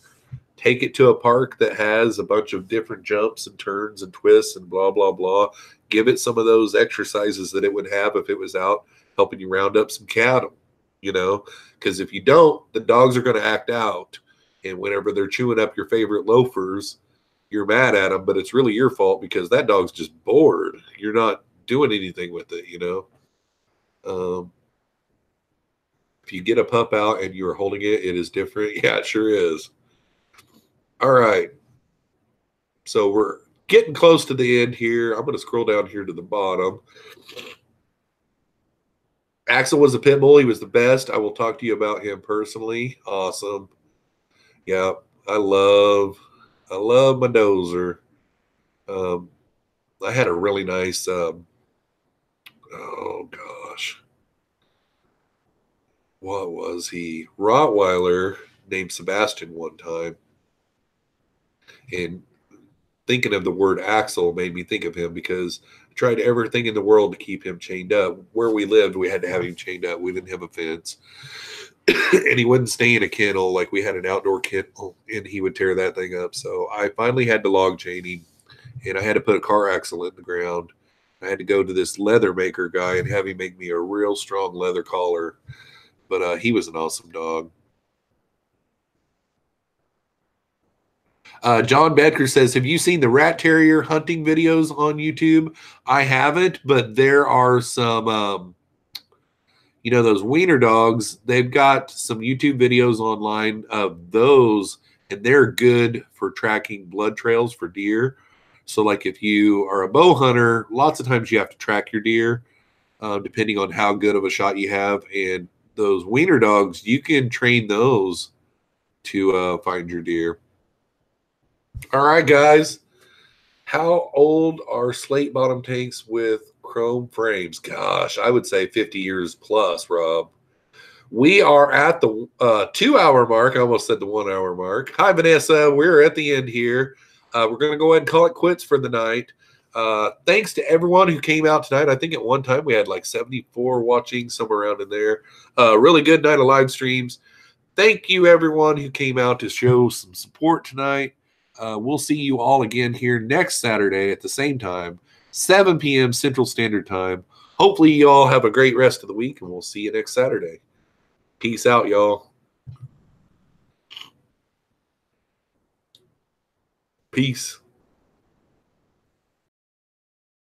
Take it to a park that has a bunch of different jumps and turns and twists and blah, blah, blah. Give it some of those exercises that it would have if it was out helping you round up some cattle, because if you don't, the dogs are going to act out. And whenever they're chewing up your favorite loafers, you're mad at them, but it's really your fault because that dog's just bored. You're not doing anything with it, If you get a pup out and you're holding it, it is different. Yeah, it sure is. All right. So we're getting close to the end here. I'm going to scroll down here to the bottom. Axel was a pit bull. He was the best. I will talk to you about him personally. Awesome. Yeah, I love my Dozer. I had a really nice, oh gosh, what was he? Rottweiler named Sebastian one time. And thinking of the word Axel made me think of him because I tried everything in the world to keep him chained up. Where we lived, we had to have him chained up. We didn't have a fence. And he wouldn't stay in a kennel. Like we had an outdoor kennel and he would tear that thing up. So I finally had to log chain him and I had to put a car axle in the ground. I had to go to this leather maker guy and have him make me a real strong leather collar. But he was an awesome dog. John Bedker says, have you seen the rat terrier hunting videos on YouTube? I haven't, but there are some, those wiener dogs. They've got some YouTube videos online of those, and they're good for tracking blood trails for deer. So, like if you are a bow hunter, lots of times you have to track your deer, depending on how good of a shot you have. And those wiener dogs, you can train those to find your deer. All right, guys. How old are slate bottom tanks with chrome frames? Gosh, I would say 50 years plus, Rob. We are at the 2-hour mark. I almost said the 1-hour mark. Hi, Vanessa. We're at the end here. We're going to go ahead and call it quits for the night. Thanks to everyone who came out tonight. I think at one time we had like 74 watching, somewhere around in there. Really good night of live streams. Thank you, everyone who came out to show some support tonight. We'll see you all again here next Saturday at the same time, 7 p.m. Central Standard Time. Hopefully you all have a great rest of the week, and we'll see you next Saturday. Peace out, y'all. Peace.